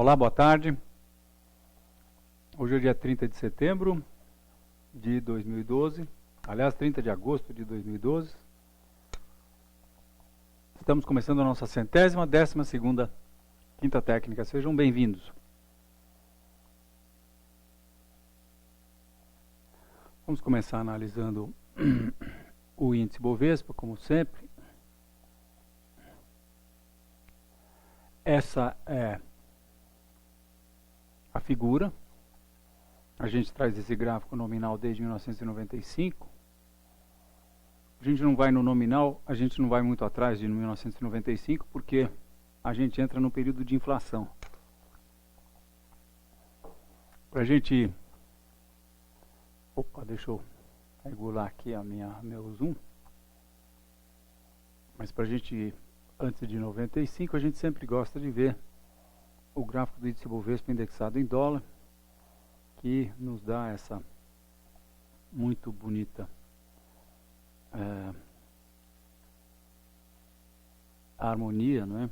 Olá, boa tarde. Hoje é dia 30 de setembro de 2012. Aliás, 30 de agosto de 2012. Estamos começando a nossa 112ª Quinta Técnica. Sejam bem-vindos. Vamos começar analisando o índice Bovespa, como sempre. Essa é a figura. A gente traz esse gráfico nominal desde 1995. A gente não vai no nominal, a gente não vai muito atrás de 1995, porque a gente entra no período de inflação. Para a gente... Opa, deixa eu regular aqui meu zoom. Mas para a gente, antes de 95, a gente sempre gosta de ver o gráfico do índice Bovespa indexado em dólar, que nos dá essa muito bonita harmonia, não é?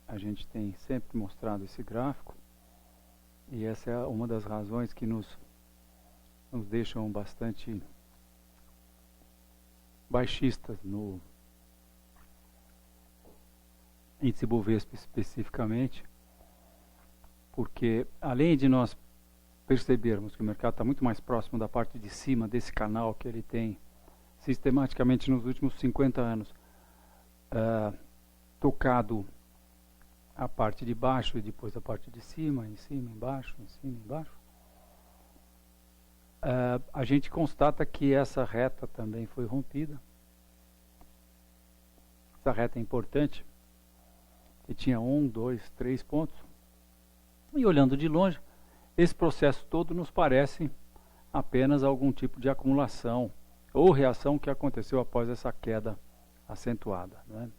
A gente tem sempre mostrado esse gráfico e essa é uma das razões que nos deixam bastante baixistas no índice Bovespa especificamente, porque além de nós percebermos que o mercado está muito mais próximo da parte de cima desse canal que ele tem sistematicamente nos últimos 50 anos tocado a parte de baixo e depois a parte de cima, em cima, embaixo, em cima, embaixo, a gente constata que essa reta também foi rompida. Essa reta é importante, que tinha 1, 2, 3 pontos, e olhando de longe, esse processo todo nos parece apenas algum tipo de acumulação ou reação que aconteceu após essa queda acentuada, né?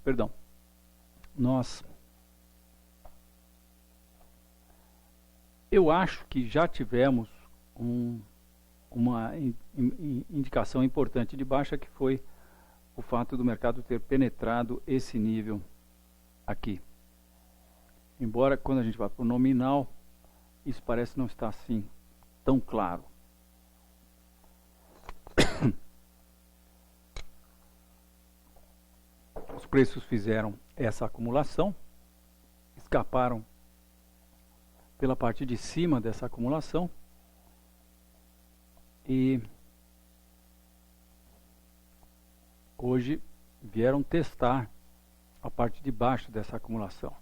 Perdão. Eu acho que já tivemos uma indicação importante de baixa, que foi o fato do mercado ter penetrado esse nível aqui. Embora quando a gente vai para o nominal, isso parece não estar assim tão claro. Os preços fizeram essa acumulação, escaparam pela parte de cima dessa acumulação e hoje vieram testar a parte de baixo dessa acumulação.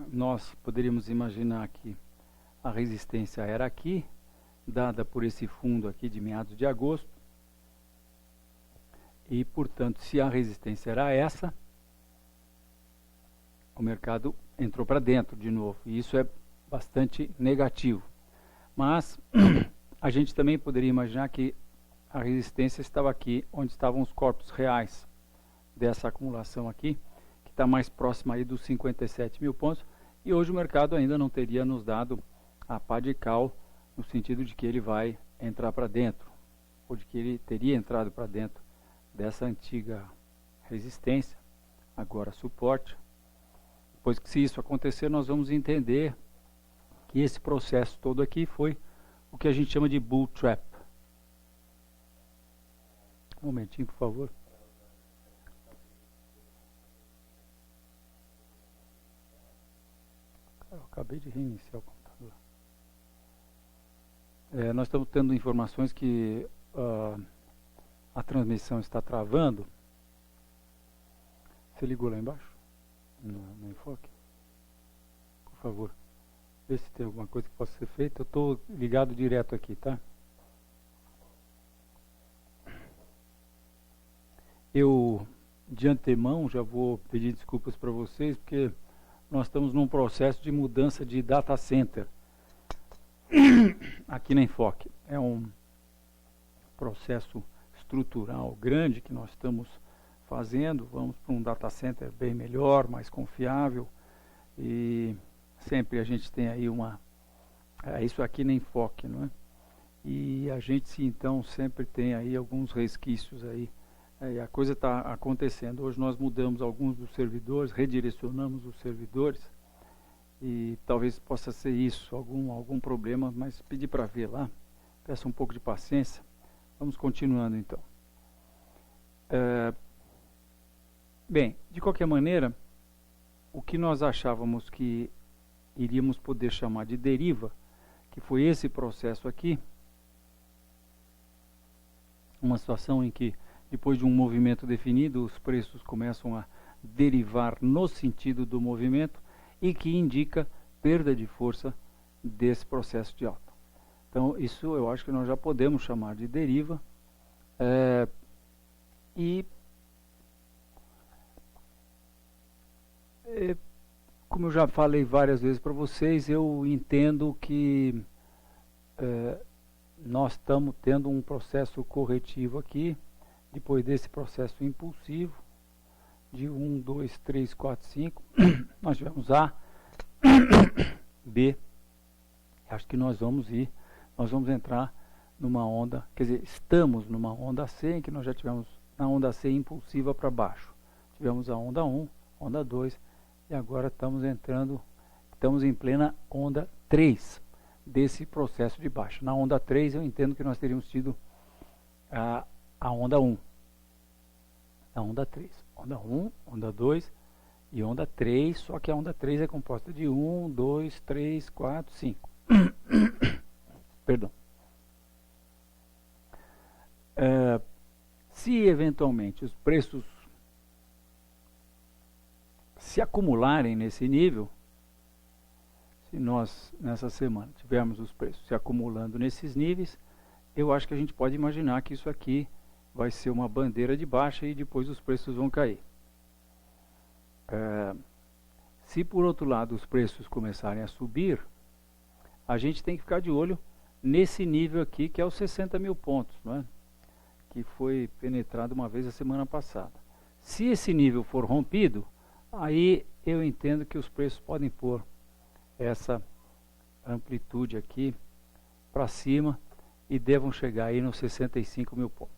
Nós poderíamos imaginar que a resistência era aqui, dada por esse fundo aqui de meados de agosto, e portanto, se a resistência era essa, o mercado entrou para dentro de novo, e isso é bastante negativo. Mas a gente também poderia imaginar que a resistência estava aqui, onde estavam os corpos reais dessa acumulação aqui, que está mais próxima aí dos 57 mil pontos, e hoje o mercado ainda não teria nos dado a pá de cal, no sentido de que ele vai entrar para dentro, ou de que ele teria entrado para dentro dessa antiga resistência, agora suporte. Pois que se isso acontecer, nós vamos entender que esse processo todo aqui foi o que a gente chama de bull trap. Um momentinho, por favor. Cara, eu acabei de reiniciar o computador. Nós estamos tendo informações que a transmissão está travando. Você ligou lá embaixo? No enfoque? Por favor. Vê se tem alguma coisa que possa ser feita. Eu estou ligado direto aqui, tá? Eu, de antemão, já vou pedir desculpas para vocês, porque nós estamos num processo de mudança de data center aqui na Enfoque. É um processo estrutural grande que nós estamos fazendo. Vamos para um data center bem melhor, mais confiável, e sempre a gente tem aí isso aqui na Enfoque, não é? E a gente então sempre tem aí alguns resquícios aí E a coisa está acontecendo. Hoje nós mudamos alguns dos servidores, redirecionamos os servidores, e talvez possa ser isso, algum problema, mas pedi para ver lá. Peço um pouco de paciência. Vamos continuando então. Bem, de qualquer maneira, o que nós achávamos que iríamos poder chamar de deriva, que foi esse processo aqui, uma situação em que, depois de um movimento definido, os preços começam a derivar no sentido do movimento e que indica perda de força desse processo de alta. Então, isso eu acho que nós já podemos chamar de deriva. Como eu já falei várias vezes para vocês, eu entendo que nós estamos tendo um processo corretivo aqui, depois desse processo impulsivo, de 1, 2, 3, 4, 5, nós tivemos A, B, acho que nós vamos entrar numa onda, quer dizer, estamos numa onda C, em que nós já tivemos na onda C impulsiva para baixo. Tivemos a onda 1, onda 2, e agora estamos em plena onda 3 desse processo de baixa. Na onda 3 eu entendo que nós teríamos tido a onda 1. A onda 3. Onda 1, onda 2 e onda 3, só que a onda 3 é composta de 1, 2, 3, 4, 5. Perdão. Se eventualmente os preços se acumularem nesse nível, se nós nessa semana tivermos os preços se acumulando nesses níveis, eu acho que a gente pode imaginar que isso aqui vai ser uma bandeira de baixa e depois os preços vão cair. Se por outro lado os preços começarem a subir, a gente tem que ficar de olho nesse nível aqui, que é os 60 mil pontos, não é? Que foi penetrado uma vez a semana passada. Se esse nível for rompido, aí eu entendo que os preços podem pôr essa amplitude aqui para cima e devam chegar aí nos 65 mil pontos.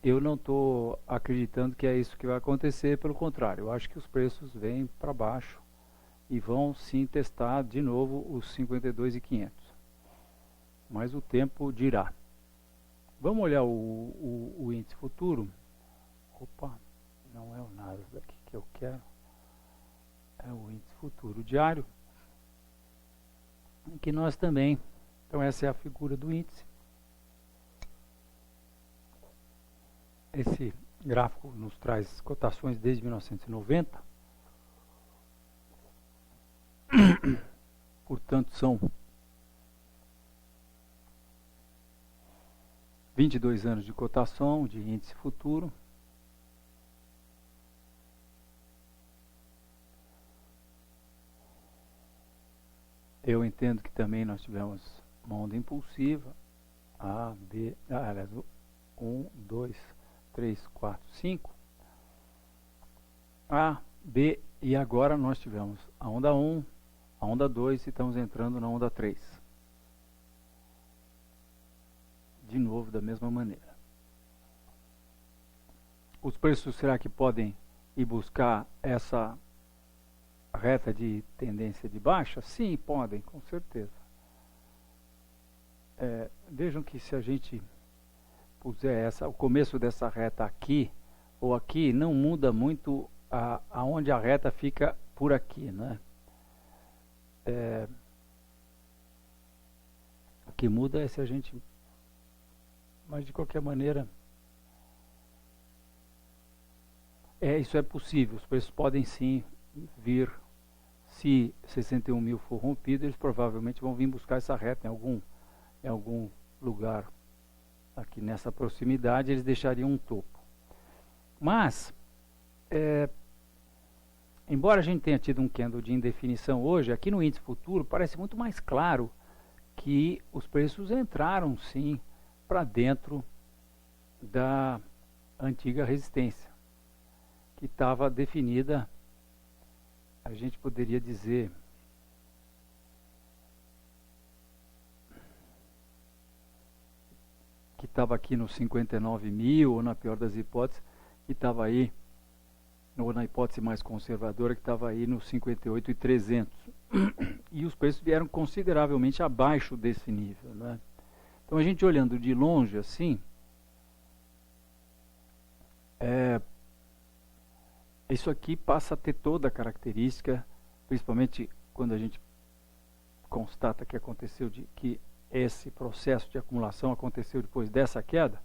Eu não estou acreditando que é isso que vai acontecer, pelo contrário, eu acho que os preços vêm para baixo e vão sim testar de novo os 52.500. Mas o tempo dirá. Vamos olhar o índice futuro. Opa, não é o Nasdaq que eu quero. É o índice futuro diário. Em que nós também, então essa é a figura do índice. Esse gráfico nos traz cotações desde 1990. Portanto, são 22 anos de cotação de índice futuro. Eu entendo que também nós tivemos uma onda impulsiva, A, B, aliás, 1, 2, 3, 4, 5, A, B, e agora nós tivemos a onda 1, a onda 2 e estamos entrando na onda 3. De novo, da mesma maneira. Os preços, será que podem ir buscar essa reta de tendência de baixa? Sim, podem, com certeza. Vejam que se a gente puser o começo dessa reta aqui ou aqui, não muda muito aonde a reta fica por aqui, né? O que muda é se a gente... Mas de qualquer maneira, isso é possível. Os preços podem sim vir. Se 61 mil for rompido, eles provavelmente vão vir buscar essa reta em algum lugar aqui nessa proximidade. Eles deixariam um topo. Mas, embora a gente tenha tido um candle de indefinição hoje, aqui no índice futuro parece muito mais claro que os preços entraram sim para dentro da antiga resistência, que estava definida, a gente poderia dizer, que estava aqui nos 59 mil, ou na pior das hipóteses, que estava aí, ou na hipótese mais conservadora, que estava aí nos 58.300. E os preços vieram consideravelmente abaixo desse nível, né? Então a gente olhando de longe assim, isso aqui passa a ter toda a característica, principalmente quando a gente constata que aconteceu, que esse processo de acumulação aconteceu depois dessa queda.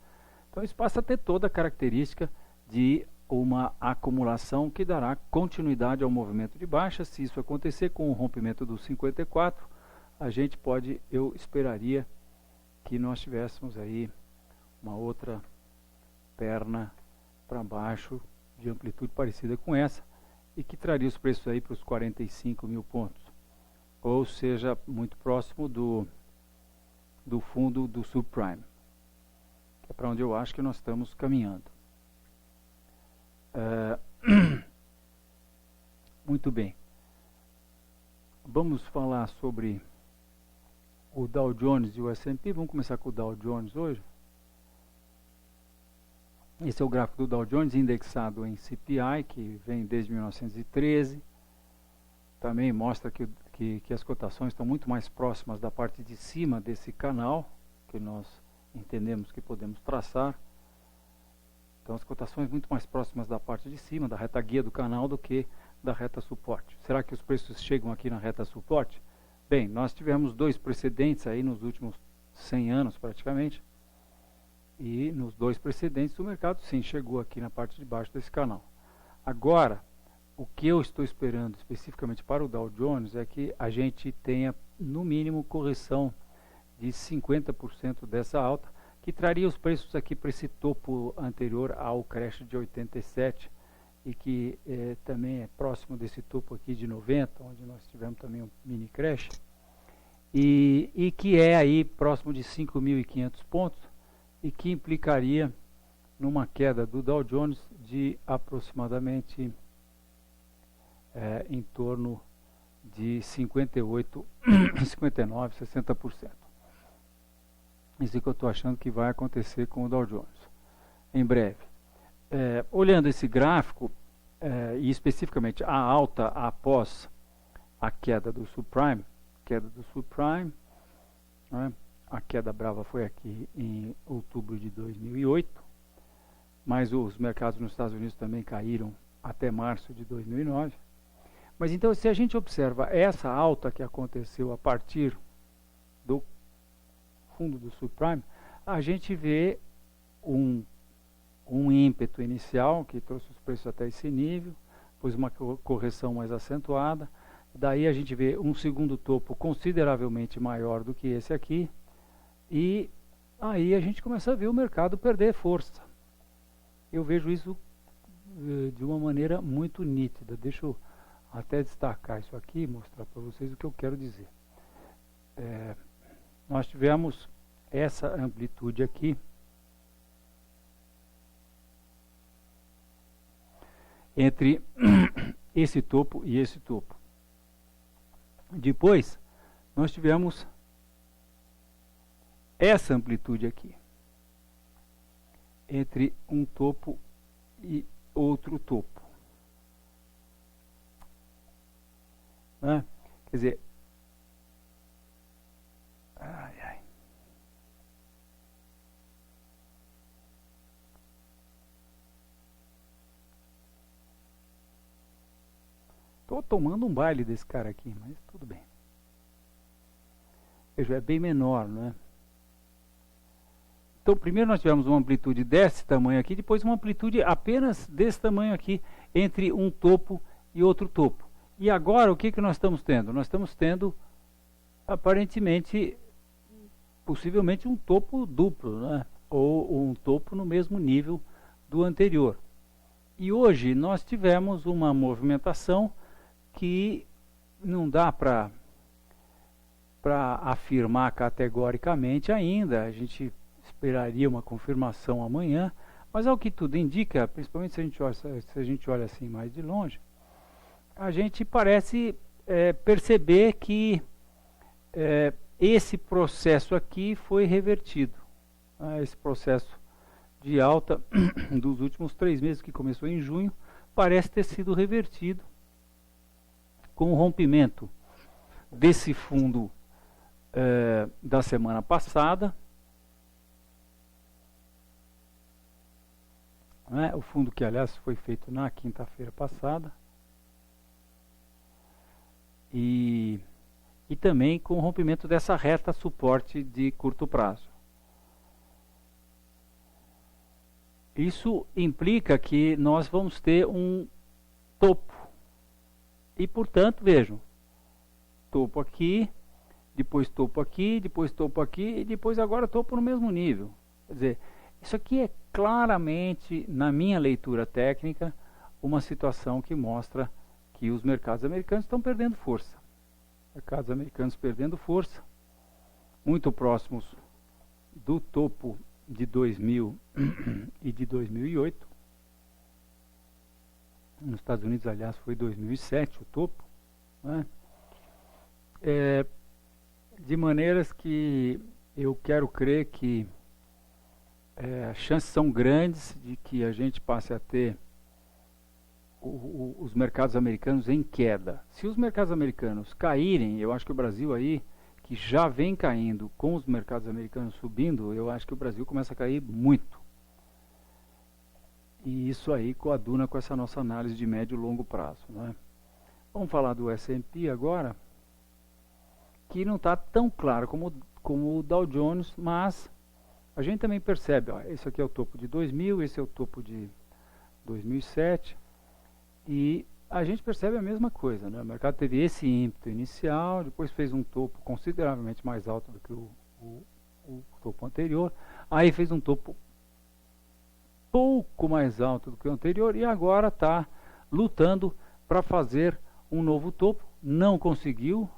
Então isso passa a ter toda a característica de uma acumulação que dará continuidade ao movimento de baixa. Se isso acontecer com o rompimento dos 54, eu esperaria que nós tivéssemos aí uma outra perna para baixo de amplitude parecida com essa e que traria os preços aí para os 45 mil pontos, ou seja, muito próximo do fundo do subprime, que é para onde eu acho que nós estamos caminhando. Muito bem, vamos falar sobre o Dow Jones e o S&P. Vamos começar com o Dow Jones hoje. Esse é o gráfico do Dow Jones indexado em CPI, que vem desde 1913. Também mostra que as cotações estão muito mais próximas da parte de cima desse canal, que nós entendemos que podemos traçar. Então as cotações muito mais próximas da parte de cima, da reta guia do canal, do que da reta suporte. Será que os preços chegam aqui na reta suporte? Bem, nós tivemos dois precedentes aí nos últimos 100 anos praticamente. E nos dois precedentes o mercado sim chegou aqui na parte de baixo desse canal. Agora, o que eu estou esperando especificamente para o Dow Jones é que a gente tenha no mínimo correção de 50% dessa alta, que traria os preços aqui para esse topo anterior ao crash de 87 e que também é próximo desse topo aqui de 90, onde nós tivemos também um mini crash, e que é aí próximo de 5.500 pontos, e que implicaria numa queda do Dow Jones de aproximadamente em torno de 58, 59, 60%. Isso que eu estou achando que vai acontecer com o Dow Jones em breve. Olhando esse gráfico, e especificamente a alta após a queda do subprime, né? A queda brava foi aqui em outubro de 2008, mas os mercados nos Estados Unidos também caíram até março de 2009. Mas então, se a gente observa essa alta que aconteceu a partir do fundo do subprime, a gente vê um ímpeto inicial que trouxe os preços até esse nível, depois uma correção mais acentuada, daí a gente vê um segundo topo consideravelmente maior do que esse aqui, e aí a gente começa a ver o mercado perder força. Eu vejo isso de uma maneira muito nítida. Deixa eu até destacar isso aqui e mostrar para vocês o que eu quero dizer. Nós tivemos essa amplitude aqui, entre esse topo e esse topo. Depois, nós tivemos essa amplitude aqui, entre um topo e outro topo. Né? Quer dizer, estou tomando um baile desse cara aqui, mas tudo bem. Veja, é bem menor, né? Então, primeiro nós tivemos uma amplitude desse tamanho aqui, depois uma amplitude apenas desse tamanho aqui, entre um topo e outro topo. E agora, o que nós estamos tendo? Nós estamos tendo, aparentemente, possivelmente um topo duplo, né? Ou um topo no mesmo nível do anterior. E hoje nós tivemos uma movimentação que não dá para afirmar categoricamente ainda. A gente esperaria uma confirmação amanhã, mas ao que tudo indica, principalmente se a gente olha assim mais de longe, a gente parece perceber que esse processo aqui foi revertido. Esse processo de alta dos últimos 3 meses, que começou em junho, parece ter sido revertido com o rompimento desse fundo da semana passada, né? O fundo que, aliás, foi feito na quinta-feira passada, e também com o rompimento dessa reta suporte de curto prazo. Isso implica que nós vamos ter um topo. E, portanto, vejam, topo aqui, depois topo aqui, depois topo aqui, e depois agora topo no mesmo nível. Quer dizer, isso aqui é claramente, na minha leitura técnica, uma situação que mostra que os mercados americanos estão perdendo força. Mercados americanos perdendo força, muito próximos do topo de 2000 e de 2008. Nos Estados Unidos, aliás, foi 2007 o topo, né? De maneiras que eu quero crer que as chances são grandes de que a gente passe a ter os mercados americanos em queda. Se os mercados americanos caírem, eu acho que o Brasil aí, que já vem caindo com os mercados americanos subindo, eu acho que o Brasil começa a cair muito. E isso aí coaduna com essa nossa análise de médio e longo prazo, né? Vamos falar do S&P agora, que não está tão claro como o Dow Jones, mas a gente também percebe, ó, esse aqui é o topo de 2000, esse é o topo de 2007, e a gente percebe a mesma coisa, né? O mercado teve esse ímpeto inicial, depois fez um topo consideravelmente mais alto do que o topo anterior, aí fez um topo pouco mais alto do que o anterior e agora está lutando para fazer um novo topo. Não conseguiu.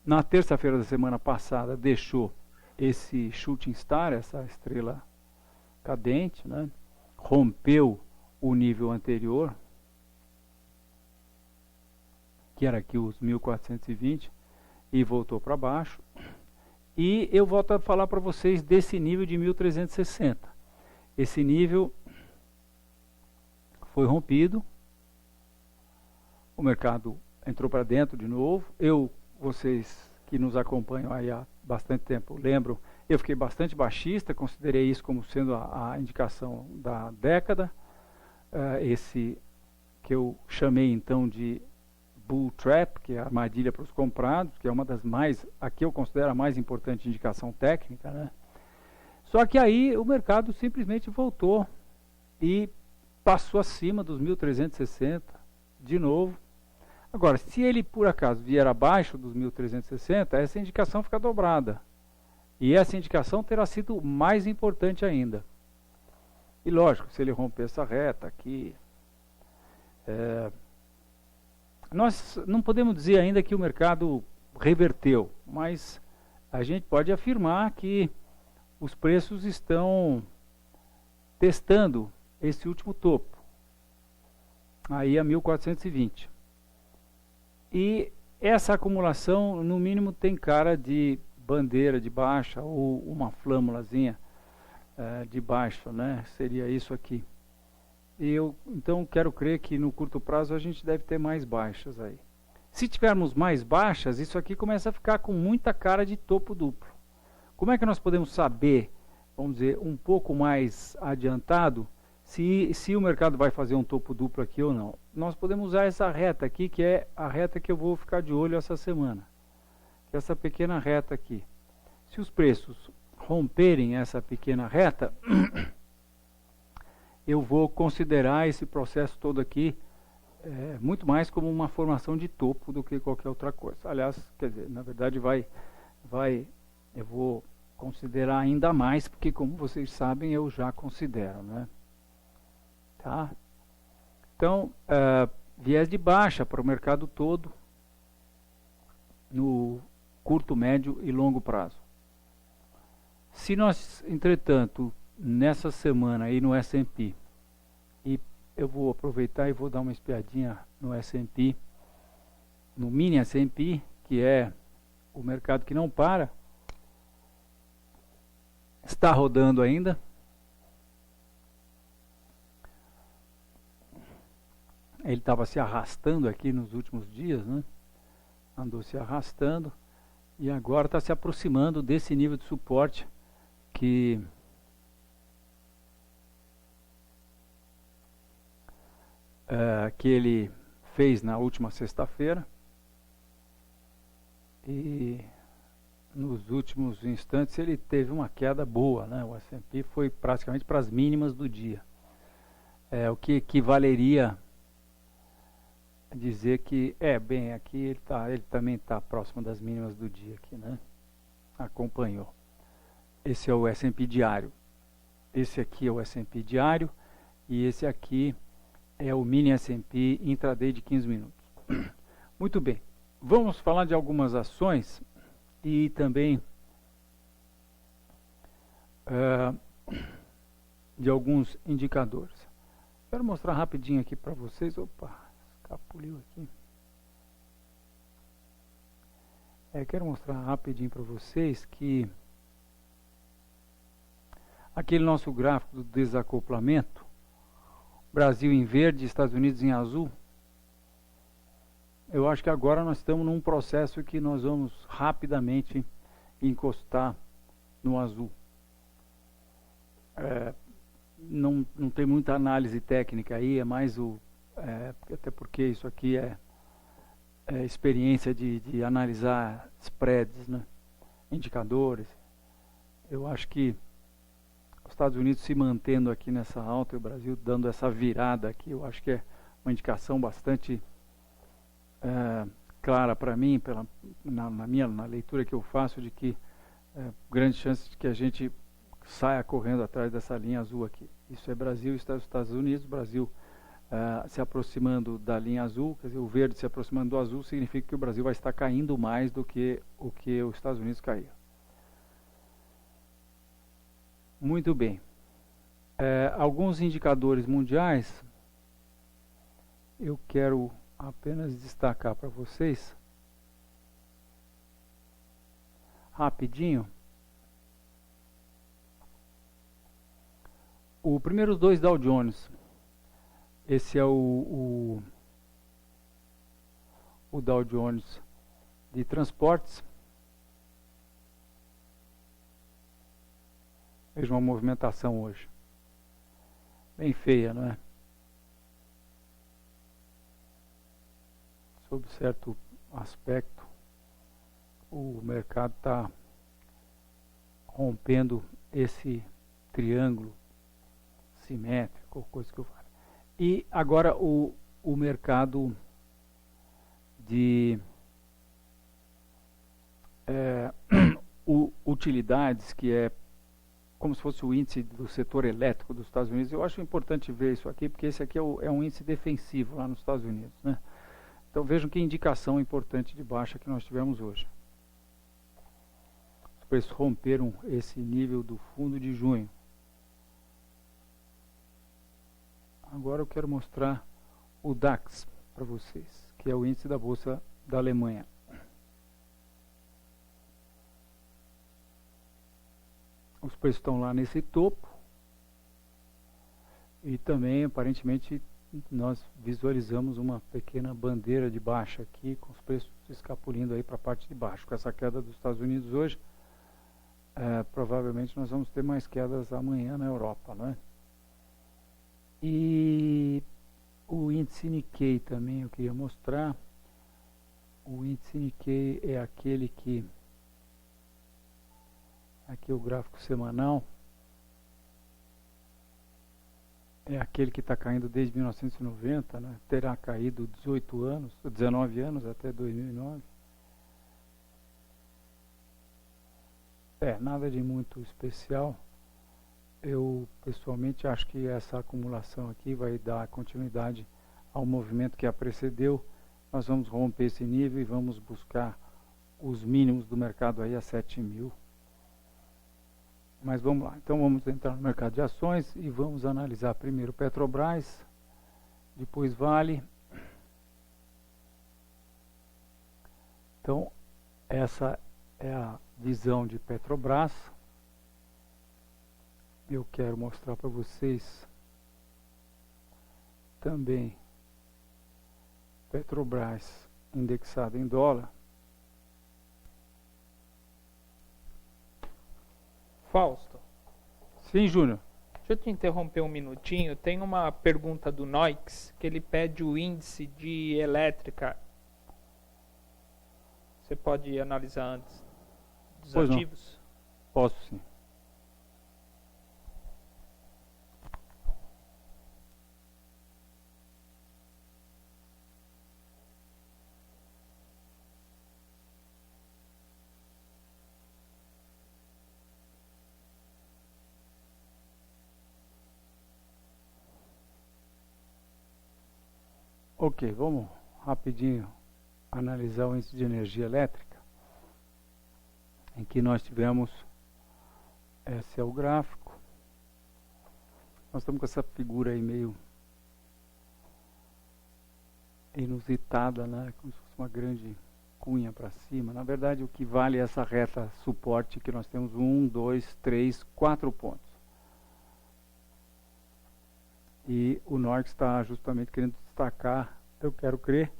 Na terça-feira da semana passada deixou esse shooting star, essa estrela cadente, né? Rompeu o nível anterior, que era aqui os 1420, e voltou para baixo. E eu volto a falar para vocês desse nível de 1360. Esse nível foi rompido, o mercado entrou para dentro de novo. Vocês que nos acompanham aí há bastante tempo lembram, eu fiquei bastante baixista, considerei isso como sendo a indicação da década, esse que eu chamei então de bull trap, que é a armadilha para os comprados, que é uma das mais, aqui eu considero a mais importante indicação técnica, né? Só que aí o mercado simplesmente voltou e passou acima dos 1360 de novo. Agora, se ele por acaso vier abaixo dos 1360, essa indicação fica dobrada. E essa indicação terá sido mais importante ainda. E lógico, se ele romper essa reta aqui, nós não podemos dizer ainda que o mercado reverteu, mas a gente pode afirmar que os preços estão testando esse último topo, aí a 1420. E essa acumulação, no mínimo, tem cara de bandeira de baixa ou uma flâmulazinha de baixa, né? Seria isso aqui. Eu então quero crer que no curto prazo a gente deve ter mais baixas aí. Se tivermos mais baixas, isso aqui começa a ficar com muita cara de topo duplo. Como é que nós podemos saber, vamos dizer, um pouco mais adiantado, se o mercado vai fazer um topo duplo aqui ou não? Nós podemos usar essa reta aqui, que é a reta que eu vou ficar de olho essa semana. Essa pequena reta aqui. Se os preços romperem essa pequena reta, eu vou considerar esse processo todo aqui muito mais como uma formação de topo do que qualquer outra coisa. Aliás, quer dizer, na verdade eu vou considerar ainda mais, porque como vocês sabem, eu já considero, né? Tá? Então, viés de baixa para o mercado todo no curto, médio e longo prazo. Se nós, entretanto, nessa semana aí no S&P, e eu vou aproveitar e vou dar uma espiadinha no S&P, no mini S&P, que é o mercado que não para, se nós, entretanto, nessa semana aí no S&P, e eu vou aproveitar e vou dar uma espiadinha no S&P, no mini S&P, que é o mercado que não para, se nós, entretanto, nessa semana aí no S&P, e eu vou aproveitar e vou dar uma espiadinha no S&P, no mini S&P, que é está rodando ainda. Ele estava se arrastando aqui nos últimos dias, né? Andou se arrastando e agora está se aproximando desse nível de suporte que ele fez na última sexta-feira, e nos últimos instantes ele teve uma queda boa, né? O S&P foi praticamente para as mínimas do dia, o que equivaleria a dizer que bem, aqui ele também está próximo das mínimas do dia aqui, né? Acompanhou. Esse é o S&P diário. Esse aqui é o S&P diário e esse aqui é o mini S&P intraday de 15 minutos. Muito bem. Vamos falar de algumas ações e também de alguns indicadores. Quero mostrar rapidinho aqui para vocês. Opa, escapuliu aqui. Quero mostrar rapidinho para vocês que aquele nosso gráfico do desacoplamento, Brasil em verde, Estados Unidos em azul, eu acho que agora nós estamos num processo que nós vamos rapidamente encostar no azul. Não tem muita análise técnica aí, é mais até porque isso aqui é experiência de analisar spreads, né? Indicadores. Eu acho que os Estados Unidos se mantendo aqui nessa alta e o Brasil dando essa virada aqui, eu acho que é uma indicação bastante clara para mim, na leitura que eu faço, de que grande chance de que a gente saia correndo atrás dessa linha azul aqui. Isso é Brasil e Estados Unidos. Brasil se aproximando da linha azul, quer dizer, o verde se aproximando do azul, significa que o Brasil vai estar caindo mais do que os Estados Unidos caíram. Muito bem. Alguns indicadores mundiais eu quero apenas destacar para vocês rapidinho. O primeiro, os dois Dow Jones. Esse é o Dow Jones de transportes. Veja uma movimentação hoje. Bem feia, não é? Sob certo aspecto, o mercado está rompendo esse triângulo simétrico, coisa que eu falo. E agora o mercado de utilidades, que é como se fosse o índice do setor elétrico dos Estados Unidos. Eu acho importante ver isso aqui, porque esse aqui é um índice defensivo lá nos Estados Unidos, né? Então vejam que indicação importante de baixa que nós tivemos hoje. Os preços romperam esse nível do fundo de junho. Agora eu quero mostrar o DAX para vocês, que é o índice da Bolsa da Alemanha. Os preços estão lá nesse topo. E também, aparentemente, nós visualizamos uma pequena bandeira de baixa aqui, com os preços escapulindo aí para a parte de baixo. Com essa queda dos Estados Unidos hoje, provavelmente nós vamos ter mais quedas amanhã na Europa, não é? E o índice Nikkei também eu queria mostrar. O índice Nikkei é aquele que... Aqui é o gráfico semanal. É aquele que está caindo desde 1990, né? Terá caído 19 anos até 2009. Nada de muito especial. Eu pessoalmente acho que essa acumulação aqui vai dar continuidade ao movimento que a precedeu. Nós vamos romper esse nível e vamos buscar os mínimos do mercado aí a 7.000. Mas vamos lá, então vamos entrar no mercado de ações e vamos analisar primeiro Petrobras, depois Vale. Então essa é a visão de Petrobras. eu quero mostrar para vocês também Petrobras indexado em dólar. Fausto, Sim, Júnior. deixa eu te interromper um minutinho. Tem uma pergunta do Noix que ele pede o índice de elétrica. Você pode analisar antes dos Pois não. ativos? Posso sim. Ok, vamos rapidinho analisar o índice de energia elétrica, em que nós tivemos, esse é o gráfico, nós estamos com essa figura aí meio inusitada, né? Como se fosse uma grande cunha para cima. Na verdade, o que vale é essa reta suporte, que nós temos 1, 2, 3, 4 pontos. E o Norte está justamente querendo destacar, eu quero crer,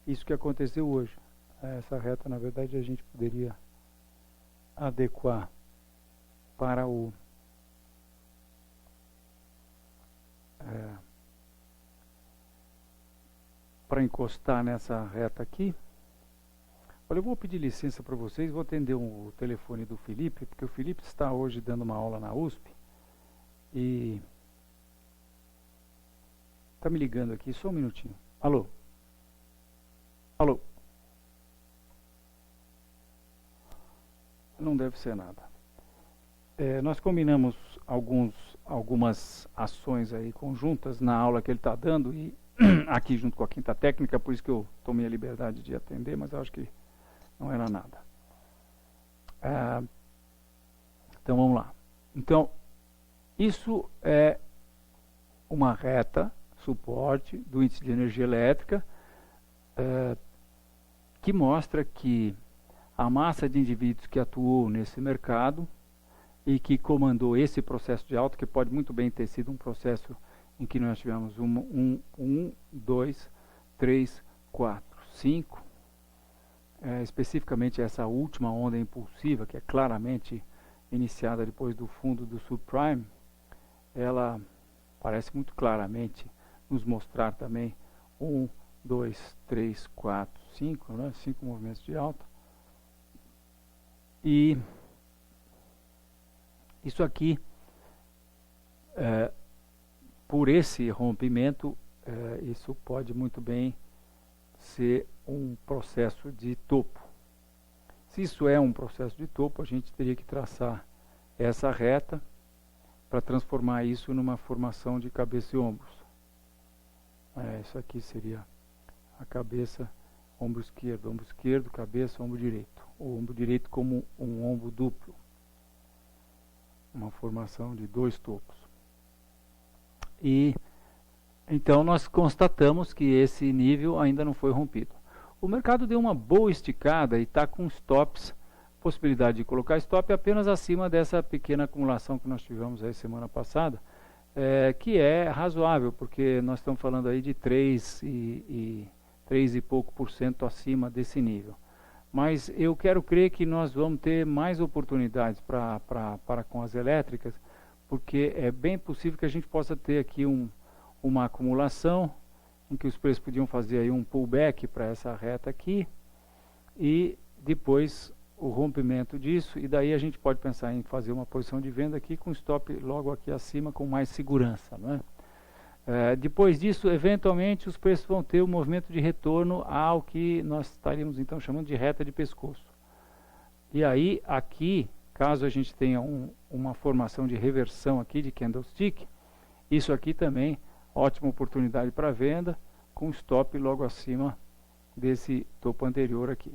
isso que aconteceu hoje. Essa reta, na verdade, a gente poderia adequar para o para encostar nessa reta aqui. Olha, eu vou pedir licença para vocês, vou atender o telefone do Felipe, porque o Felipe está hoje dando uma aula na USP e está me ligando aqui, só um minutinho. Alô? Alô? Não deve ser nada. Nós combinamos algumas ações aí conjuntas na aula que ele está dando e aqui junto com a Quinta Técnica, por isso que eu tomei a liberdade de atender, mas eu acho que não era nada. Então vamos lá. Então, isso é uma reta suporte do índice de energia elétrica, que mostra que a massa de indivíduos que atuou nesse mercado e que comandou esse processo de alta, que pode muito bem ter sido um processo em que nós tivemos 1, 2, 3, 4, 5, especificamente essa última onda impulsiva, que é claramente iniciada depois do fundo do subprime, ela parece muito claramente nos mostrar também 1, 2, 3, 4, 5, né? 5 movimentos de alta. E isso aqui, por esse rompimento, isso pode muito bem ser um processo de topo. Se isso é um processo de topo, a gente teria que traçar essa reta para transformar isso numa formação de cabeça e ombros. Isso aqui seria a cabeça, ombro esquerdo, cabeça, ombro direito. O ombro direito como um ombro duplo. Uma formação de 2 topos. E então nós constatamos que esse nível ainda não foi rompido. O mercado deu uma boa esticada e está com stops, possibilidade de colocar stop apenas acima dessa pequena acumulação que nós tivemos aí semana passada, que é razoável, porque nós estamos falando aí de 3 e pouco por cento acima desse nível. Mas eu quero crer que nós vamos ter mais oportunidades para com as elétricas, porque é bem possível que a gente possa ter aqui uma acumulação, em que os preços podiam fazer aí um pullback para essa reta aqui, e depois o rompimento disso, e daí a gente pode pensar em fazer uma posição de venda aqui com stop logo aqui acima com mais segurança, não é? Depois disso, eventualmente, os preços vão ter um movimento de retorno ao que nós estaríamos então chamando de reta de pescoço. E aí, aqui, caso a gente tenha uma formação de reversão aqui de candlestick, isso aqui também, ótima oportunidade para venda, com stop logo acima desse topo anterior aqui.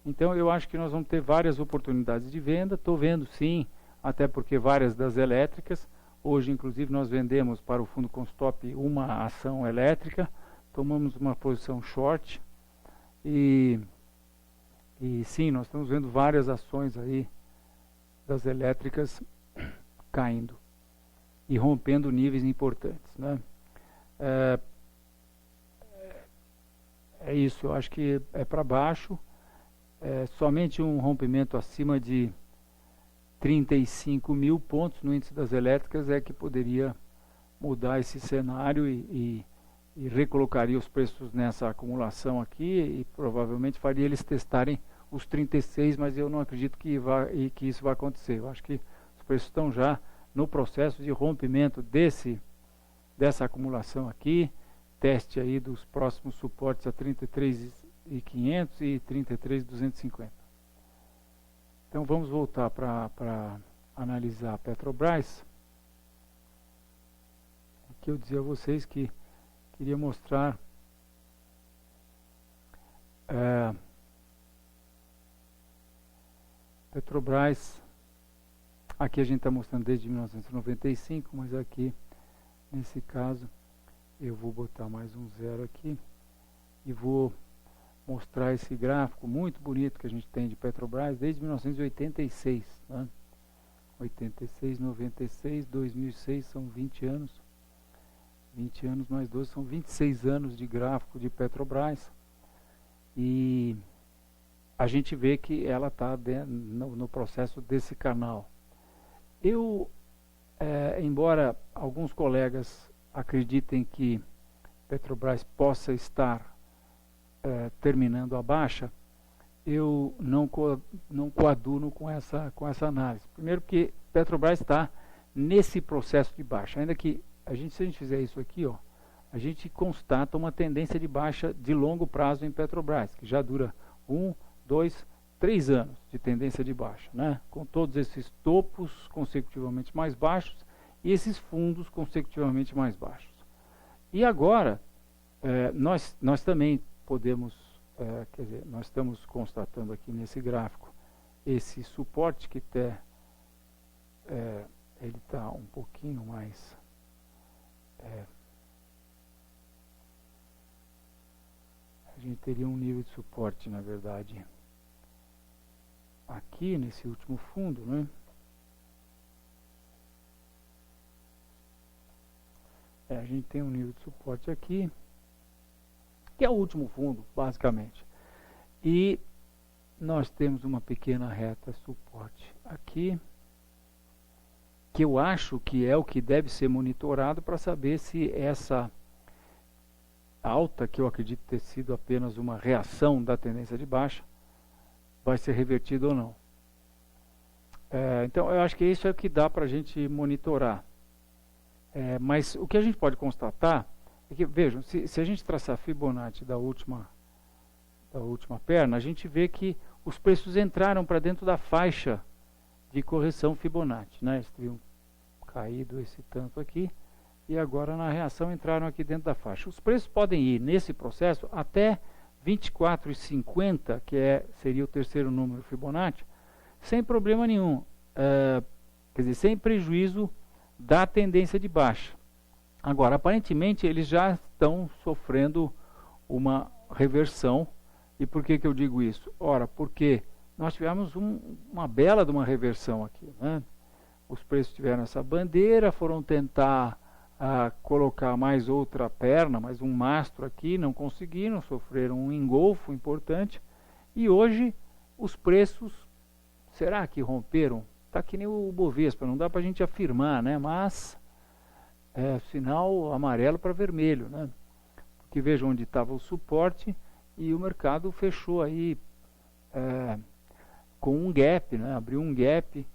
Então, eu acho que nós vamos ter várias oportunidades de venda. Estou vendo sim, até porque várias das elétricas. Hoje, inclusive, nós vendemos para o fundo com stop uma ação elétrica, tomamos uma posição short e sim, nós estamos vendo várias ações aí das elétricas caindo e rompendo níveis importantes, né? É isso, eu acho que é para baixo. Somente um rompimento acima de 35 mil pontos no índice das elétricas é que poderia mudar esse cenário e recolocaria os preços nessa acumulação aqui e provavelmente faria eles testarem os 36, mas eu não acredito que isso vai acontecer. Eu acho que os preços estão já no processo de rompimento dessa acumulação aqui, teste aí dos próximos suportes a 33.500 e 33.250. Então vamos voltar para analisar a Petrobras. Aqui eu dizia a vocês que queria mostrar Petrobras. Aqui a gente está mostrando desde 1995, mas aqui nesse caso eu vou botar mais um zero aqui e vou mostrar esse gráfico muito bonito que a gente tem de Petrobras desde 1986, né? 86, 96, 2006 são 20 anos. 20 anos mais 12 são 26 anos de gráfico de Petrobras. E a gente vê que ela está no processo desse canal. Embora alguns colegas acreditem que Petrobras possa estar terminando a baixa, eu não coaduno com essa análise. Primeiro porque Petrobras está nesse processo de baixa, ainda que se a gente fizer isso aqui, ó, a gente constata uma tendência de baixa de longo prazo em Petrobras, que já dura 1, 2, 3 anos de tendência de baixa, né? Com todos esses topos consecutivamente mais baixos e esses fundos consecutivamente mais baixos. E agora, nós também podemos, nós estamos constatando aqui nesse gráfico esse suporte que ele está um pouquinho mais... a gente teria um nível de suporte, na verdade, aqui nesse último fundo, né? A gente tem um nível de suporte aqui, que é o último fundo, basicamente. E nós temos uma pequena reta suporte aqui, que eu acho que é o que deve ser monitorado para saber se essa alta, que eu acredito ter sido apenas uma reação da tendência de baixa, vai ser revertida ou não. Então eu acho que isso é o que dá para a gente monitorar. Mas o que a gente pode constatar é que, vejam, se a gente traçar Fibonacci da última perna, a gente vê que os preços entraram para dentro da faixa de correção Fibonacci, né? Eles teriam caído esse tanto aqui e agora na reação entraram aqui dentro da faixa. Os preços podem ir nesse processo até 24,50, que seria o terceiro número Fibonacci, sem problema nenhum, quer dizer, sem prejuízo da tendência de baixa. Agora, aparentemente, eles já estão sofrendo uma reversão. E por que eu digo isso? Ora, porque nós tivemos uma bela de uma reversão aqui, né? Os preços tiveram essa bandeira, foram tentar colocar mais outra perna, mais um mastro aqui, não conseguiram, sofreram um engolfo importante. E hoje, os preços, será que romperam? Está que nem o Bovespa, não dá para a gente afirmar, né? Mas sinal amarelo para vermelho, né? Porque vejam onde estava o suporte e o mercado fechou aí com um gap, né? Abriu um gap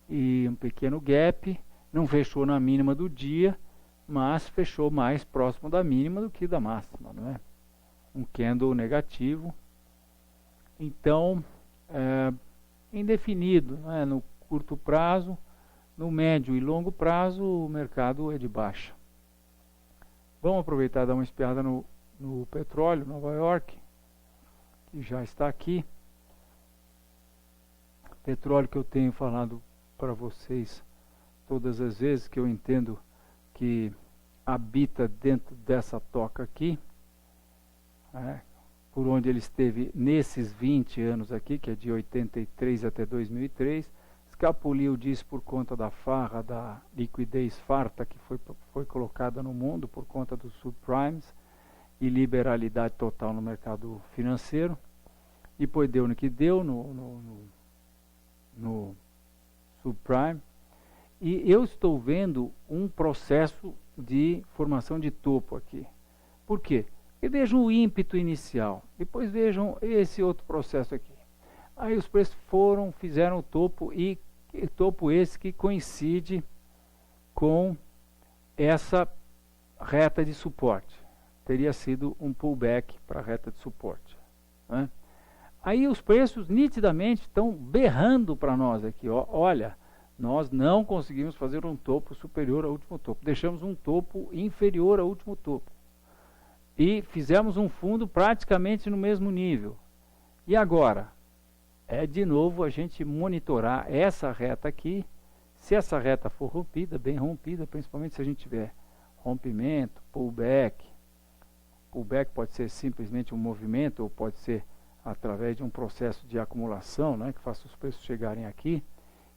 e um pequeno gap, não fechou na mínima do dia, mas fechou mais próximo da mínima do que da máxima, não é? Um candle negativo. Então, indefinido, né? No curto prazo, no médio e longo prazo, o mercado é de baixa. Vamos aproveitar e dar uma espiada no petróleo, Nova York, que já está aqui. Petróleo que eu tenho falado para vocês todas as vezes, que eu entendo que habita dentro dessa toca aqui, por onde ele esteve nesses 20 anos aqui, que é de 83 até 2003, escapuliu disso por conta da farra, da liquidez farta que foi colocada no mundo por conta dos subprimes e liberalidade total no mercado financeiro. E depois deu no que deu no subprime. E eu estou vendo um processo de formação de topo aqui. Por quê? Porque vejam o ímpeto inicial, depois vejam esse outro processo aqui. Aí os preços fizeram o topo, e topo esse que coincide com essa reta de suporte. Teria sido um pullback para a reta de suporte, né? Aí os preços nitidamente estão berrando para nós aqui, ó, olha, nós não conseguimos fazer um topo superior ao último topo, deixamos um topo inferior ao último topo e fizemos um fundo praticamente no mesmo nível. E agora é de novo a gente monitorar essa reta aqui. Se essa reta for rompida, bem rompida, principalmente se a gente tiver rompimento, pullback pode ser simplesmente um movimento, ou pode ser através de um processo de acumulação, né, que faça os preços chegarem aqui,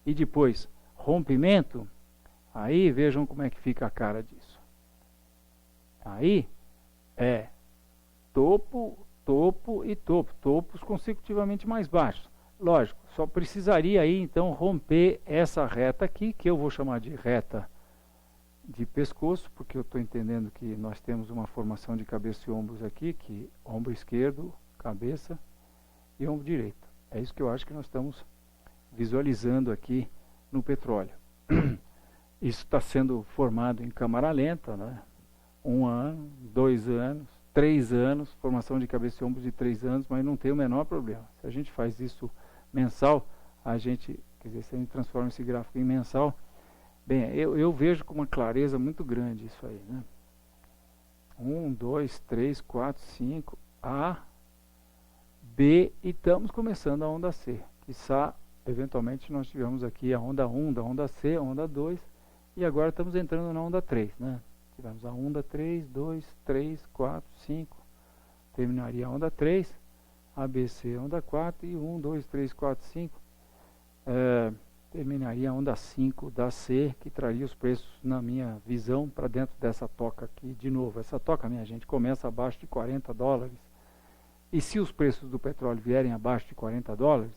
e depois rompimento, aí vejam como é que fica a cara disso. Aí é topo, topo e topo, topos consecutivamente mais baixos. Lógico, só precisaria aí então romper essa reta aqui, que eu vou chamar de reta de pescoço, porque eu estou entendendo que nós temos uma formação de cabeça e ombros aqui, que ombro esquerdo, cabeça e ombro direito. É isso que eu acho que nós estamos visualizando aqui no petróleo. Isso está sendo formado em câmara lenta, né? 1 ano, 2 anos, 3 anos, formação de cabeça e ombros de 3 anos, mas não tem o menor problema. Se a gente faz isso mensal, se a gente transforma esse gráfico em mensal, bem, eu vejo com uma clareza muito grande isso aí, né? 1, 2, 3, 4, 5, A, B, e estamos começando a onda C. Quiçá, eventualmente, nós tivemos aqui a onda 1, da onda C, a onda 2, e agora estamos entrando na onda 3, né? Tivemos a onda 3, 2, 3, 4, 5, terminaria a onda 3, ABC onda 4, e 1, 2, 3, 4, 5, terminaria a onda 5 da C, que traria os preços, na minha visão, para dentro dessa toca aqui. De novo, essa toca, minha gente, começa abaixo de $40, e se os preços do petróleo vierem abaixo de $40,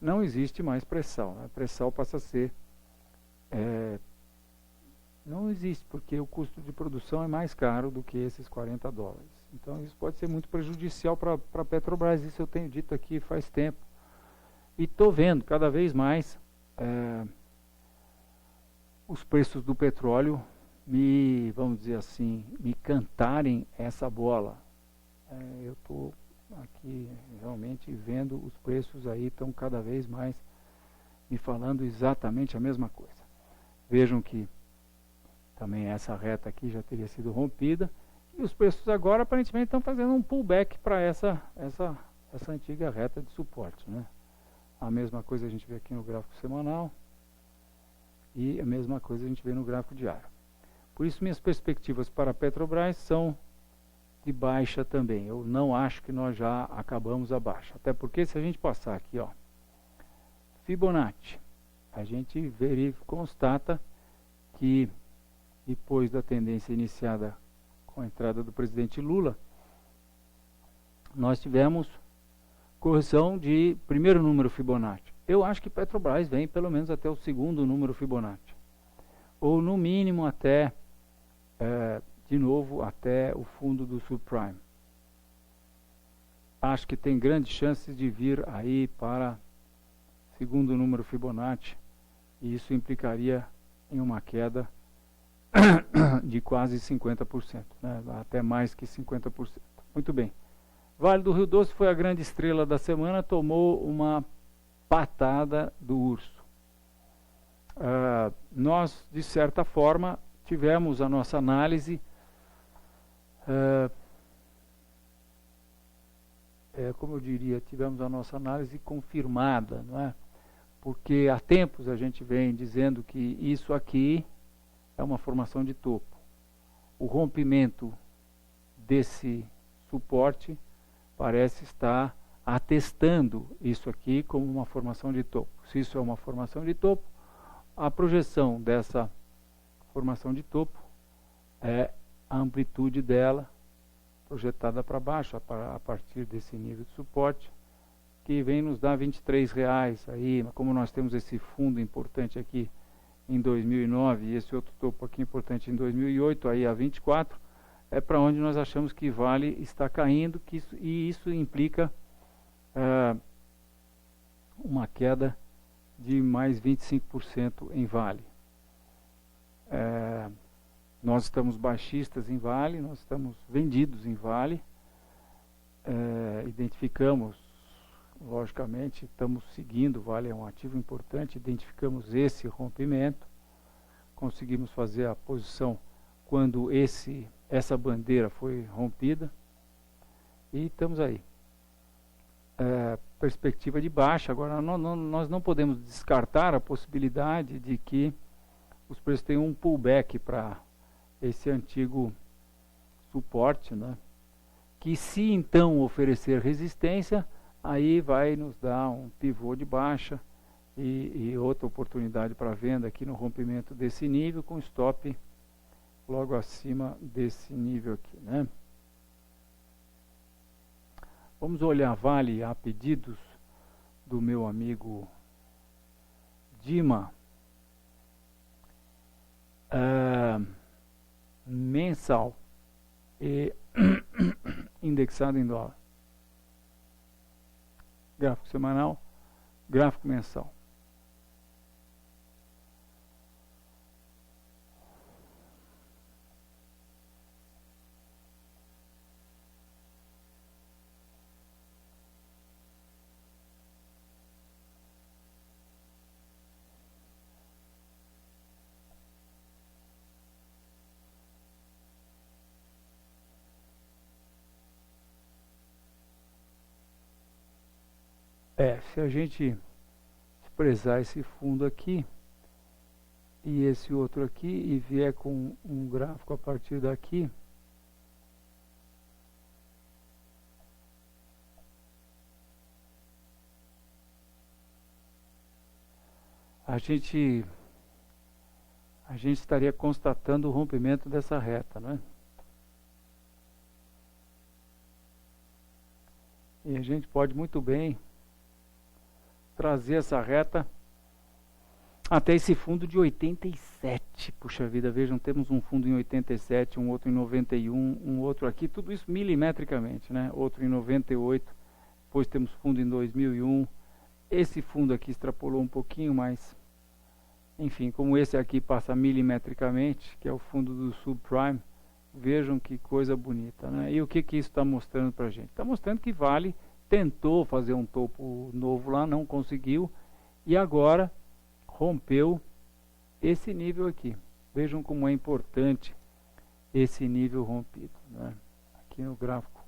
não existe mais pressão, né? A pressão passa a ser... não existe, porque o custo de produção é mais caro do que esses $40. Então isso pode ser muito prejudicial para a Petrobras, isso eu tenho dito aqui faz tempo. E estou vendo cada vez mais os preços do petróleo vamos dizer assim, me cantarem essa bola. Eu estou aqui realmente vendo os preços aí estão cada vez mais me falando exatamente a mesma coisa. Vejam que também essa reta aqui já teria sido rompida, e os preços agora aparentemente estão fazendo um pullback para essa antiga reta de suporte, né? A mesma coisa a gente vê aqui no gráfico semanal, e a mesma coisa a gente vê no gráfico diário. Por isso minhas perspectivas para a Petrobras são de baixa também. Eu não acho que nós já acabamos a baixa, até porque se a gente passar aqui, ó, Fibonacci, a gente constata que depois da tendência iniciada com a entrada do presidente Lula, nós tivemos correção de primeiro número Fibonacci. Eu acho que Petrobras vem pelo menos até o segundo número Fibonacci, ou no mínimo até, de novo, até o fundo do subprime. Acho que tem grandes chances de vir aí para segundo número Fibonacci, e isso implicaria em uma queda de quase 50%, né? Até mais que 50%. Muito bem. Vale do Rio Doce foi a grande estrela da semana, tomou uma patada do urso. Nós, de certa forma, tivemos a nossa análise, como eu diria, tivemos a nossa análise confirmada, não é? Porque há tempos a gente vem dizendo que isso aqui é uma formação de topo. O rompimento desse suporte parece estar atestando isso aqui como uma formação de topo. Se isso é uma formação de topo, a projeção dessa formação de topo é a amplitude dela projetada para baixo, a partir desse nível de suporte, que vem nos dar R$23 aí, como nós temos esse fundo importante aqui em 2009 e esse outro topo aqui importante em 2008, aí a 24, é para onde nós achamos que Vale está caindo, e isso implica uma queda de mais 25% em Vale. Nós estamos baixistas em Vale, nós estamos vendidos em Vale, identificamos, logicamente, estamos seguindo, Vale é um ativo importante, identificamos esse rompimento, conseguimos fazer a posição quando essa bandeira foi rompida, e estamos aí. Perspectiva de baixa. Agora, nós não podemos descartar a possibilidade de que os preços tenham um pullback para esse antigo suporte, né? Que se então oferecer resistência, aí vai nos dar um pivô de baixa e outra oportunidade para venda aqui no rompimento desse nível, com stop logo acima desse nível aqui, né? Vamos olhar Vale a pedidos do meu amigo Dima. Mensal e indexado em dólar. Gráfico semanal, gráfico mensal. Se a gente desprezar esse fundo aqui e esse outro aqui e vier com um gráfico a partir daqui, a gente estaria constatando o rompimento dessa reta, né? E a gente pode muito bem trazer essa reta até esse fundo de 87. Puxa vida, vejam, temos um fundo em 87, um outro em 91, um outro aqui, tudo isso milimetricamente, né? Outro em 98, depois temos fundo em 2001. Esse fundo aqui extrapolou um pouquinho, mas enfim, como esse aqui passa milimetricamente, que é o fundo do subprime, vejam que coisa bonita, né? E o que isso está mostrando para a gente? Está mostrando que Vale tentou fazer um topo novo lá, não conseguiu, e agora rompeu esse nível aqui. Vejam como é importante esse nível rompido, né? Aqui no gráfico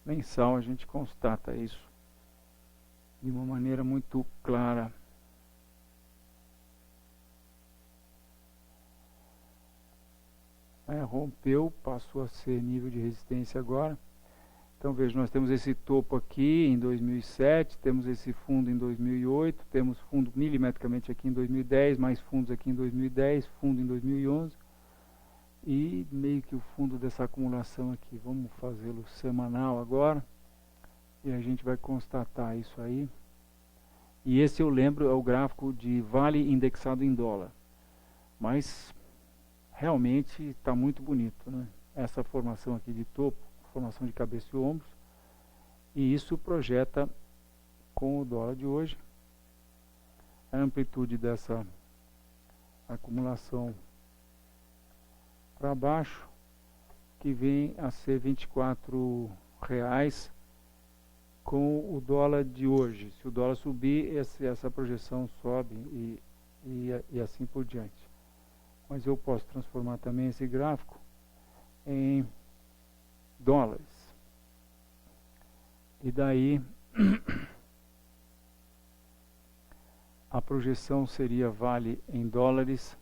mensal a gente constata isso de uma maneira muito clara. Rompeu, passou a ser nível de resistência agora. Então veja, nós temos esse topo aqui em 2007, temos esse fundo em 2008, temos fundo milimetricamente aqui em 2010, mais fundos aqui em 2010, fundo em 2011 e meio que o fundo dessa acumulação aqui. Vamos fazê-lo semanal agora e a gente vai constatar isso aí. E esse, eu lembro, é o gráfico de Vale indexado em dólar, mas realmente está muito bonito, né? Essa formação aqui de topo, formação de cabeça e ombros, e isso projeta com o dólar de hoje a amplitude dessa acumulação para baixo, que vem a ser R$24 com o dólar de hoje. Se o dólar subir, essa projeção sobe e assim por diante. Mas eu posso transformar também esse gráfico em dólares. E daí a projeção seria Vale em dólares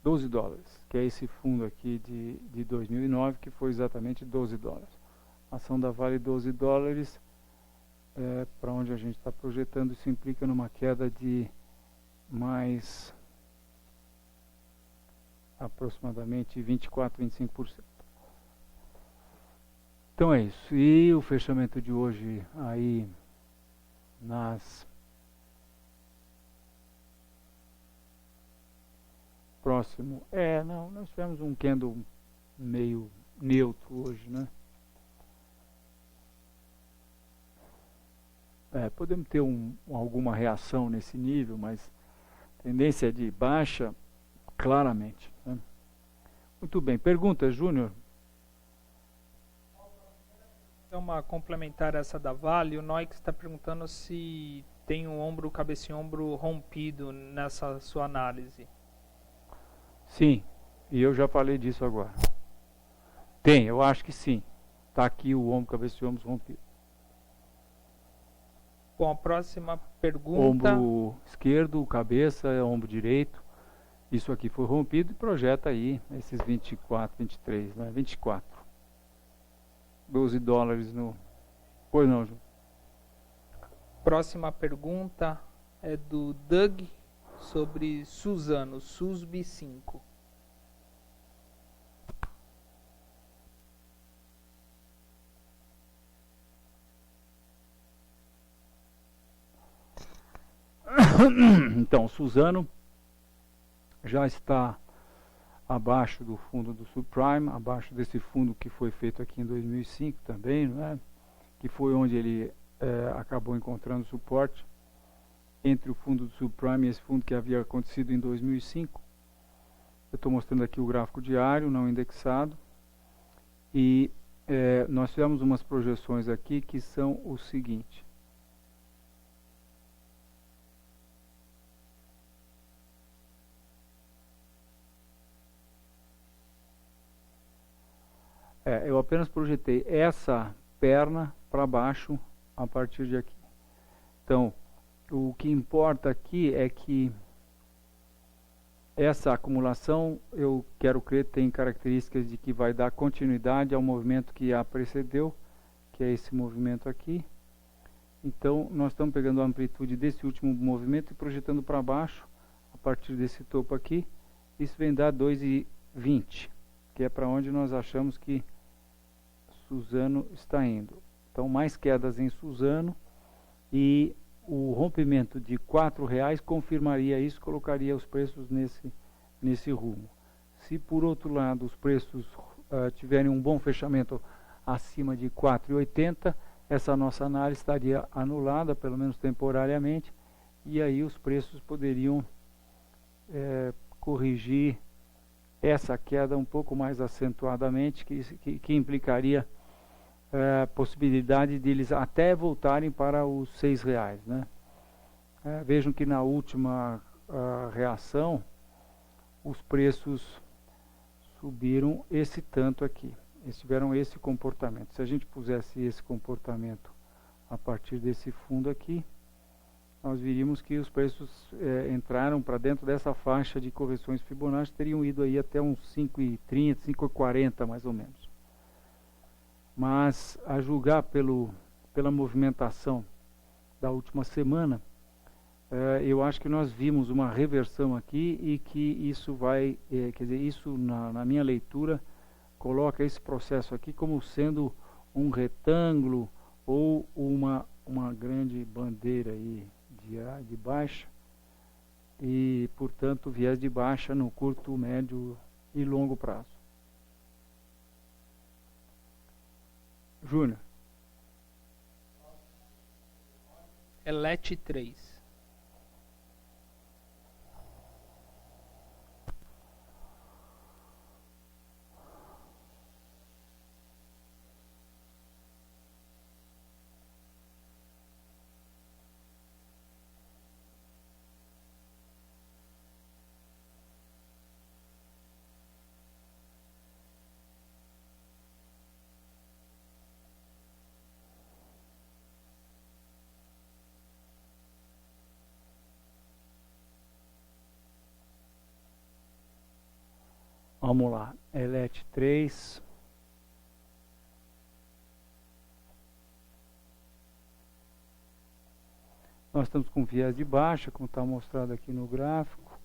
$12, que é esse fundo aqui de 2009, que foi exatamente $12. Ação da Vale $12, para onde a gente está projetando, isso implica numa queda de mais aproximadamente 24, 25%. Então é isso. E o fechamento de hoje aí nas próximo, não, nós tivemos um candle meio neutro hoje, né? Podemos ter alguma reação nesse nível, mas tendência de baixa claramente, né? Muito bem. Pergunta, Júnior? Então, uma complementar essa da Vale, o Noix está perguntando se tem um ombro, cabeça e ombro rompido nessa sua análise. Sim, e eu já falei disso agora. Tem, eu acho que sim. Está aqui o ombro, cabeça e ombros rompido. Bom, a próxima pergunta... Ombro esquerdo, cabeça, ombro direito. Isso aqui foi rompido e projeta aí esses 24, 23, né? 24. $12 no... Pois não, Ju? Próxima pergunta é do Doug sobre Suzano, SUSB 5. Então, Suzano já está abaixo do fundo do subprime, abaixo desse fundo que foi feito aqui em 2005 também, não é? Que foi onde ele acabou encontrando suporte entre o fundo do subprime e esse fundo que havia acontecido em 2005. Eu estou mostrando aqui o gráfico diário, não indexado, e nós fizemos umas projeções aqui que são o seguinte. Eu apenas projetei essa perna para baixo a partir de aqui. Então, o que importa aqui é que essa acumulação, eu quero crer, tem características de que vai dar continuidade ao movimento que a precedeu, que é esse movimento aqui. Então, nós estamos pegando a amplitude desse último movimento e projetando para baixo, a partir desse topo aqui. Isso vem dar 2,20, que é para onde nós achamos que Suzano está indo. Então, mais quedas em Suzano e o rompimento de R$4 confirmaria isso, colocaria os preços nesse rumo. Se por outro lado os preços tiverem um bom fechamento acima de 4,80, essa nossa análise estaria anulada, pelo menos temporariamente, e aí os preços poderiam corrigir essa queda um pouco mais acentuadamente, que implicaria possibilidade de eles até voltarem para os R$6, né? Vejam que na última reação os preços subiram esse tanto aqui, eles tiveram esse comportamento. Se a gente pusesse esse comportamento a partir desse fundo aqui, nós viríamos que os preços entraram para dentro dessa faixa de correções Fibonacci, teriam ido aí até uns 5,30, 5,40 mais ou menos. Mas a julgar pela movimentação da última semana, eu acho que nós vimos uma reversão aqui e que isso vai, quer dizer, isso na minha leitura coloca esse processo aqui como sendo um retângulo ou uma grande bandeira aí de baixa e, portanto, viés de baixa no curto, médio e longo prazo. Júnior. Elete 3. Vamos lá, ELET 3. Nós estamos com viés de baixa, como está mostrado aqui no gráfico.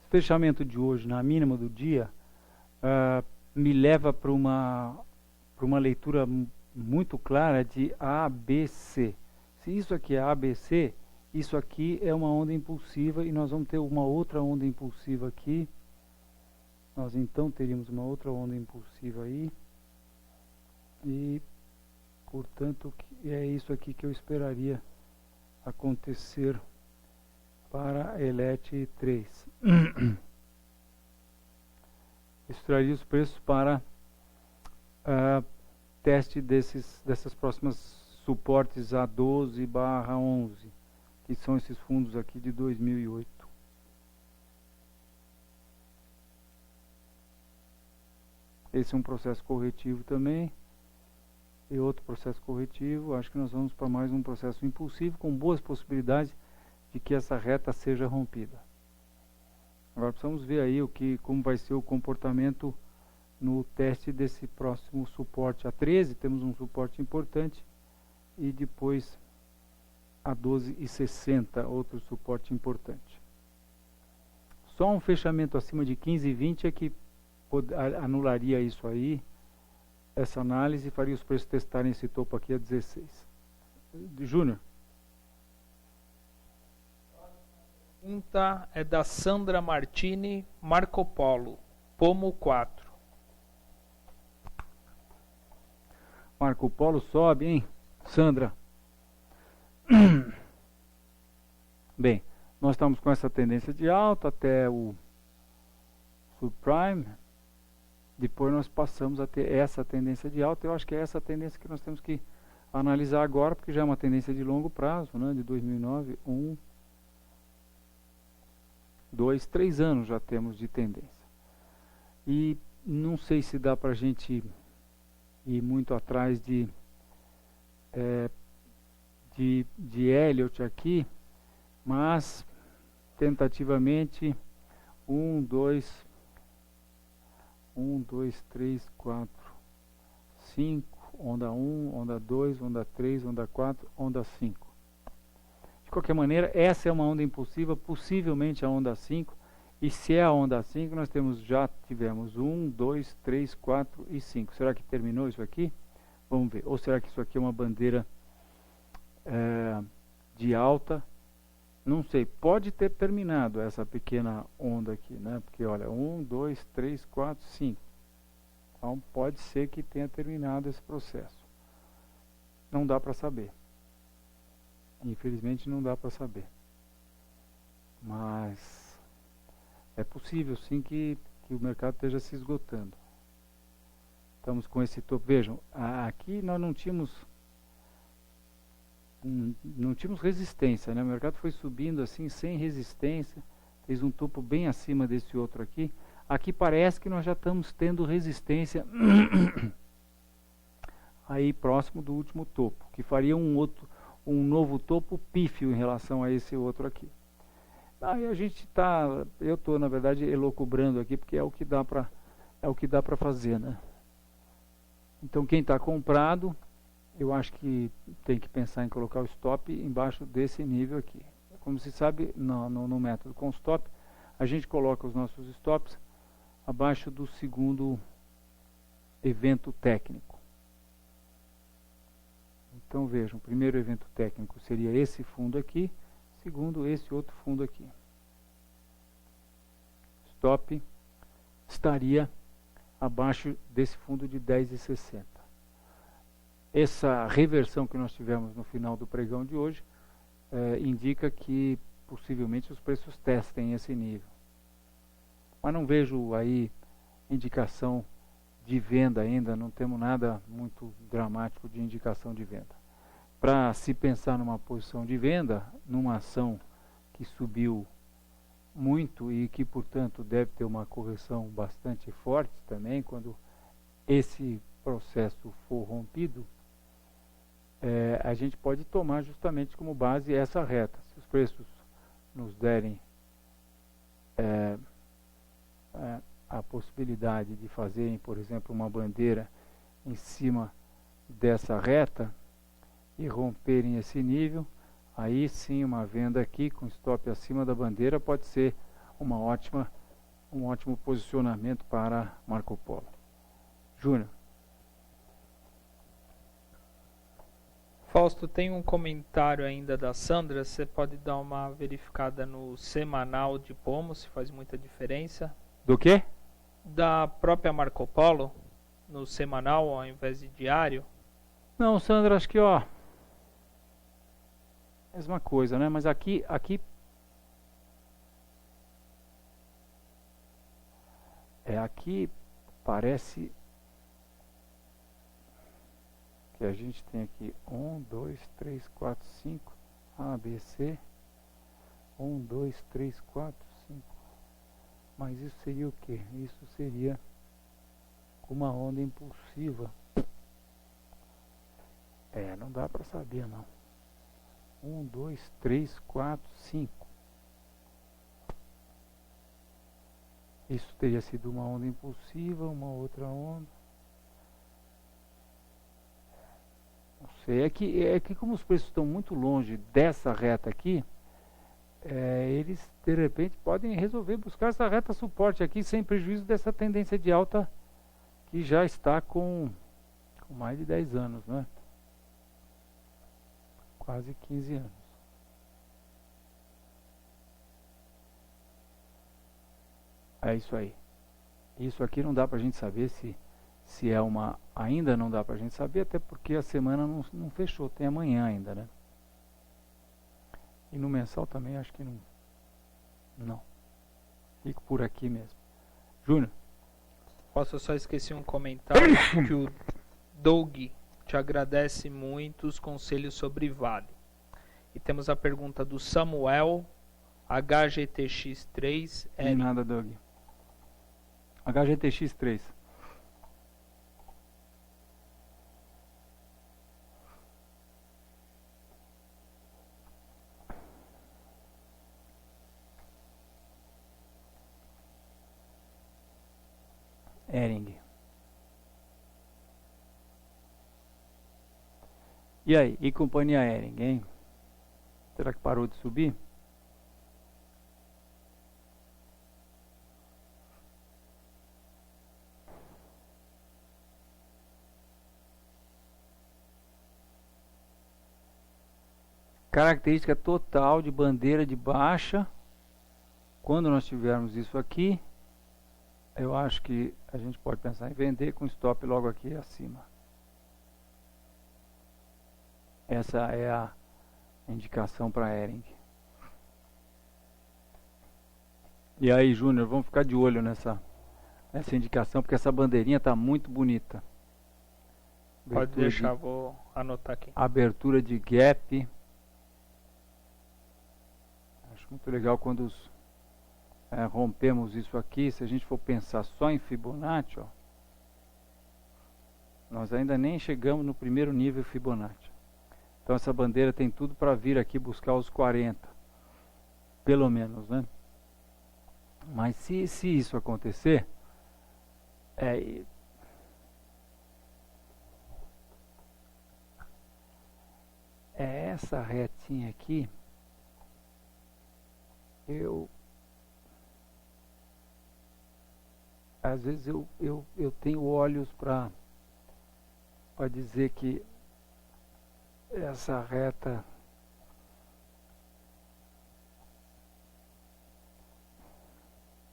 Fechamento de hoje, na mínima do dia, me leva para uma leitura muito clara de ABC. Se isso aqui é ABC, isso aqui é uma onda impulsiva e nós vamos ter uma outra onda impulsiva aqui. Nós então teríamos uma outra onda impulsiva aí. E, portanto, é isso aqui que eu esperaria acontecer para ELET 3. Extrair os preços para teste dessas próximas suportes A12/11, que são esses fundos aqui de 2008. Esse é um processo corretivo também. E outro processo corretivo. Acho que nós vamos para mais um processo impulsivo com boas possibilidades de que essa reta seja rompida. Agora precisamos ver aí como vai ser o comportamento no teste desse próximo suporte A13. Temos um suporte importante e depois A12,60, outro suporte importante. Só um fechamento acima de 15,20 é que anularia isso aí, essa análise, e faria os preços testarem esse topo aqui a 16. Júnior? A pergunta é da Sandra Martini, Marco Polo, Pomo 4. Marco Polo sobe, hein? Sandra. Bem, nós estamos com essa tendência de alta até o subprime. Depois nós passamos a ter essa tendência de alta. Eu acho que é essa tendência que nós temos que analisar agora, porque já é uma tendência de longo prazo, né? De 2009, 2, 3 anos já temos de tendência. E não sei se dá para a gente ir muito atrás de Elliott aqui, mas tentativamente 1, 2, 3, 4, 5, onda 1, onda 2, onda 3, onda 4, onda 5. De qualquer maneira, essa é uma onda impulsiva, possivelmente a onda 5, e se é a onda 5, nós já tivemos 1, 2, 3, 4 e 5. Será que terminou isso aqui? Vamos ver. Ou será que isso aqui é uma bandeira de alta? Não sei, pode ter terminado essa pequena onda aqui, né? Porque olha, 1, 2, 3, 4, 5. Então pode ser que tenha terminado esse processo. Não dá para saber. Infelizmente não dá para saber. Mas é possível sim que o mercado esteja se esgotando. Estamos com esse topo. Vejam, aqui nós não tínhamos resistência, né? O mercado foi subindo assim sem resistência, fez um topo bem acima desse outro aqui. Aqui parece que nós já estamos tendo resistência aí próximo do último topo, que faria um novo topo pífio em relação a esse outro aqui. Aí a gente eu estou na verdade elucubrando aqui porque é o que dá para fazer, né? Então quem está comprado, eu acho que tem que pensar em colocar o stop embaixo desse nível aqui. Como se sabe, no método com stop, a gente coloca os nossos stops abaixo do segundo evento técnico. Então vejam, o primeiro evento técnico seria esse fundo aqui, segundo esse outro fundo aqui. Stop estaria abaixo desse fundo de 10,60. Essa reversão que nós tivemos no final do pregão de hoje indica que possivelmente os preços testem esse nível. Mas não vejo aí indicação de venda ainda, não temos nada muito dramático de indicação de venda. Para se pensar numa posição de venda, numa ação que subiu muito e que, portanto, deve ter uma correção bastante forte também, quando esse processo for rompido, a gente pode tomar justamente como base essa reta. Se os preços nos derem a possibilidade de fazerem, por exemplo, uma bandeira em cima dessa reta e romperem esse nível, aí sim uma venda aqui com stop acima da bandeira pode ser um ótimo posicionamento para Marco Polo. Júnior. Fausto, tem um comentário ainda da Sandra. Você pode dar uma verificada no semanal de Pomo, se faz muita diferença. Do quê? Da própria Marco Polo, no semanal ao invés de diário. Não, Sandra, acho que mesma coisa, né? Mas aqui parece que a gente tem aqui 1, 2, 3, 4, 5 A, B, C 1, 2, 3, 4, 5. Mas isso seria o que? Isso seria uma onda impulsiva. Não dá para saber não. 1, 2, 3, 4, 5. Isso teria sido uma onda impulsiva, uma outra onda. Não sei, é que como os preços estão muito longe dessa reta aqui, eles de repente podem resolver buscar essa reta suporte aqui sem prejuízo dessa tendência de alta que já está com mais de 10 anos, né? Quase 15 anos. É isso aí. Isso aqui não dá pra gente saber se é uma... Ainda não dá pra gente saber, até porque a semana não fechou, tem amanhã ainda, né? E no mensal também acho que não. Fico por aqui mesmo. Júnior. Posso só esquecer um comentário que o Doug te agradece muito os conselhos sobre Vale. E temos a pergunta do Samuel, HGTX3. De nada, Doug. HGTX3. Ering. E aí, e companhia Ering, hein? Será que parou de subir? Característica total de bandeira de baixa. Quando nós tivermos isso aqui, eu acho que a gente pode pensar em vender com stop logo aqui acima. Essa é a indicação para Ering. E aí, Júnior, vamos ficar de olho nessa indicação, porque essa bandeirinha está muito bonita. Pode deixar, vou anotar aqui. Abertura de gap. Acho muito legal quando rompemos isso aqui. Se a gente for pensar só em Fibonacci, ó, nós ainda nem chegamos no primeiro nível Fibonacci. Então essa bandeira tem tudo para vir aqui buscar os 40, pelo menos, né? Mas se isso acontecer, essa retinha aqui, às vezes eu tenho olhos para dizer que essa reta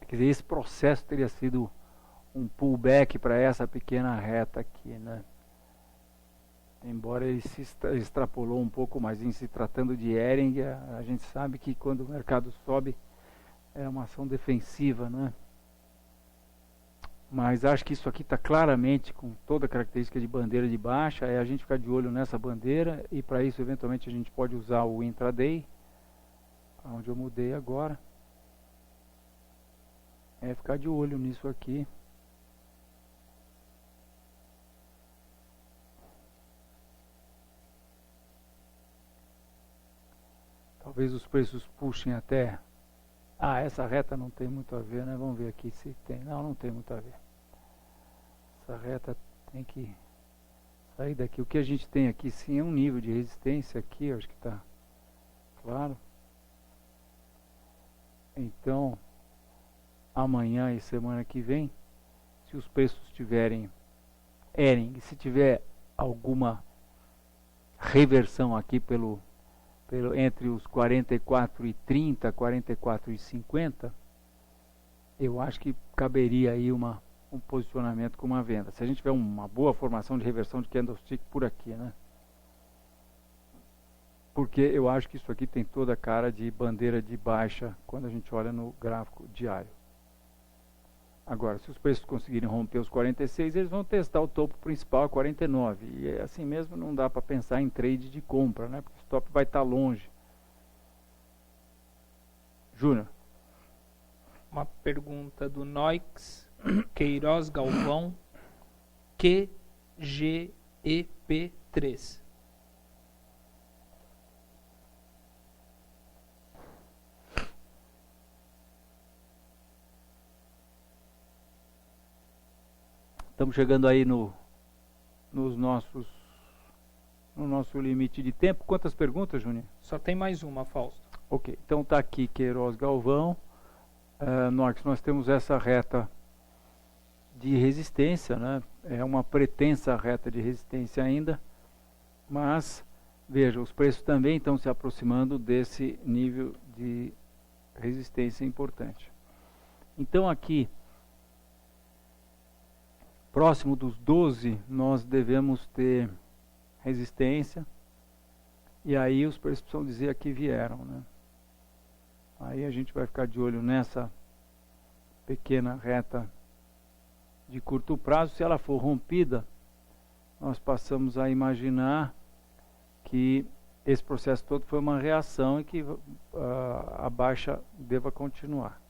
quer dizer, esse processo teria sido um pullback para essa pequena reta aqui, né? Embora ele se extrapolou um pouco mais em se tratando de Ering, a gente sabe que quando o mercado sobe é uma ação defensiva, né? Mas acho que isso aqui está claramente com toda a característica de bandeira de baixa. É a gente ficar de olho nessa bandeira, e para isso eventualmente a gente pode usar o intraday, onde eu mudei agora. Ficar de olho nisso aqui. talvez os preços puxem até... Ah, essa reta não tem muito a ver, né? Vamos ver aqui se tem. Não, não tem muito a ver. Essa reta tem que sair daqui. O que a gente tem aqui sim é um nível de resistência aqui, acho que está claro. Então, amanhã e semana que vem, se os preços tiverem se tiver alguma reversão aqui entre os 44,30, 44,50, eu acho que caberia aí um posicionamento com uma venda. Se a gente tiver uma boa formação de reversão de candlestick por aqui, né? Porque eu acho que isso aqui tem toda a cara de bandeira de baixa quando a gente olha no gráfico diário. Agora, se os preços conseguirem romper os 46, eles vão testar o topo principal a 49. E assim mesmo não dá para pensar em trade de compra, né? Porque o stop vai estar longe. Júnior. Uma pergunta do Noix Queiroz Galvão, QGEP3. Estamos chegando aí no nosso limite de tempo. Quantas perguntas, Júnior? Só tem mais uma, Fausto. Ok, então está aqui Queiroz Galvão. Nós temos essa reta de resistência, né? É uma pretensa reta de resistência ainda, mas veja, os preços também estão se aproximando desse nível de resistência importante. Então aqui, próximo dos 12, nós devemos ter resistência, e aí os preços precisam dizer a que vieram, né? Aí a gente vai ficar de olho nessa pequena reta de curto prazo. Se ela for rompida, nós passamos a imaginar que esse processo todo foi uma reação e que a baixa deva continuar.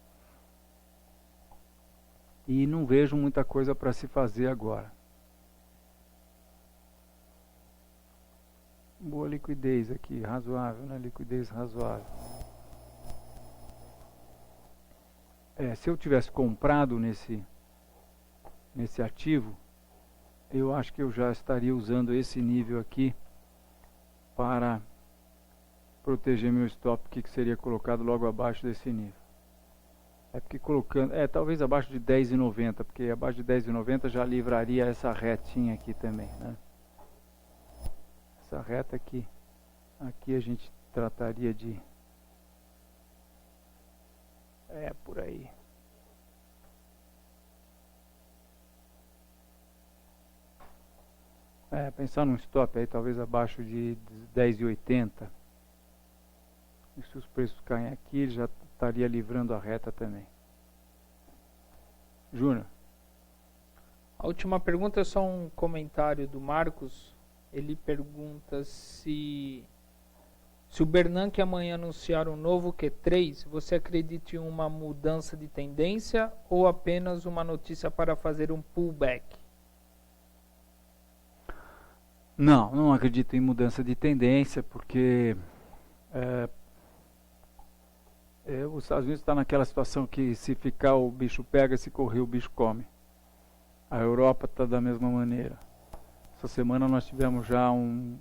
E não vejo muita coisa para se fazer agora. Boa liquidez aqui, razoável, né? Liquidez razoável. Se eu tivesse comprado nesse ativo, eu acho que eu já estaria usando esse nível aqui para proteger meu stop, que seria colocado logo abaixo desse nível. Porque colocando, talvez abaixo de 10,90, porque abaixo de 10,90 já livraria essa retinha aqui também, né? Essa reta aqui a gente trataria de... por aí. Pensar num stop aí talvez abaixo de 10,80. E se os preços caem aqui, ele já estaria livrando a reta também. Júnior. A última pergunta é só um comentário do Marcos. Ele pergunta se o Bernanke amanhã anunciar um novo Q3, você acredita em uma mudança de tendência ou apenas uma notícia para fazer um pullback? Não acredito em mudança de tendência, porque os Estados Unidos está naquela situação que se ficar o bicho pega, se correr o bicho come. A Europa está da mesma maneira. Essa semana nós tivemos já um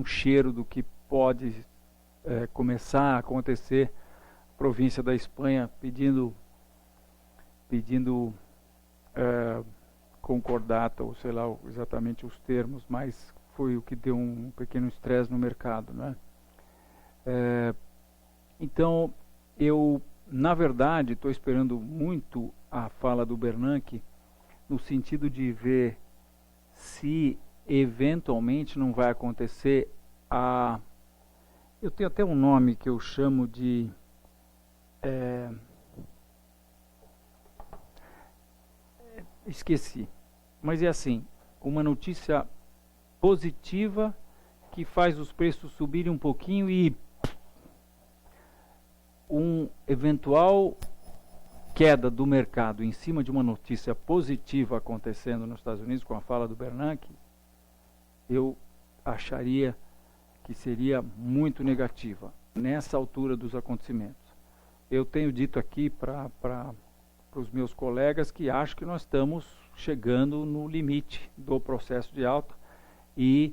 cheiro do que pode começar a acontecer. A província da Espanha pedindo concordata, ou sei lá exatamente os termos, mas foi o que deu um pequeno estresse no mercado, né? Então, eu, na verdade, estou esperando muito a fala do Bernanke, no sentido de ver se eventualmente não vai acontecer eu tenho até um nome que eu chamo de esqueci, mas é assim, uma notícia positiva que faz os preços subirem um pouquinho e um eventual queda do mercado em cima de uma notícia positiva acontecendo nos Estados Unidos com a fala do Bernanke, eu acharia que seria muito negativa nessa altura dos acontecimentos. Eu tenho dito aqui para os meus colegas que acho que nós estamos chegando no limite do processo de alta e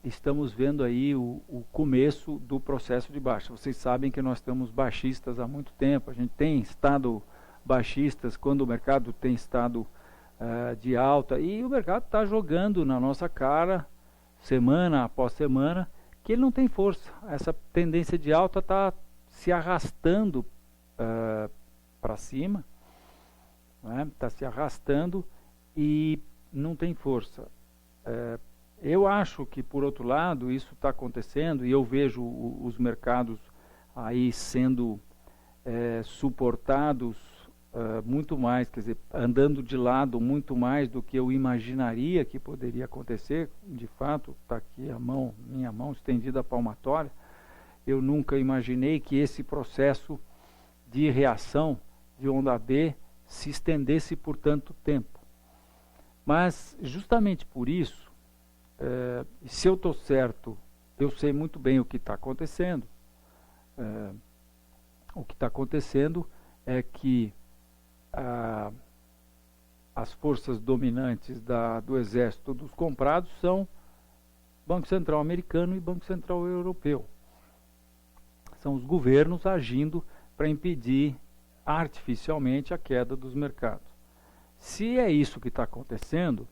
estamos vendo aí o começo do processo de baixa. Vocês sabem que nós estamos baixistas há muito tempo, a gente tem estado baixistas quando o mercado tem estado de alta, e o mercado está jogando na nossa cara, semana após semana, que ele não tem força. Essa tendência de alta está se arrastando para cima, está se arrastando e não tem força. Eu acho que, por outro lado, isso está acontecendo, e eu vejo os mercados aí sendo suportados muito mais, quer dizer, andando de lado muito mais do que eu imaginaria que poderia acontecer. De fato, está aqui minha mão estendida palmatória. Eu nunca imaginei que esse processo de reação de onda B se estendesse por tanto tempo. Mas, justamente por isso, se eu estou certo, eu sei muito bem o que está acontecendo. O que está acontecendo é que as forças dominantes do exército dos comprados são Banco Central americano e Banco Central europeu. São os governos agindo para impedir artificialmente a queda dos mercados. Se é isso que está acontecendo,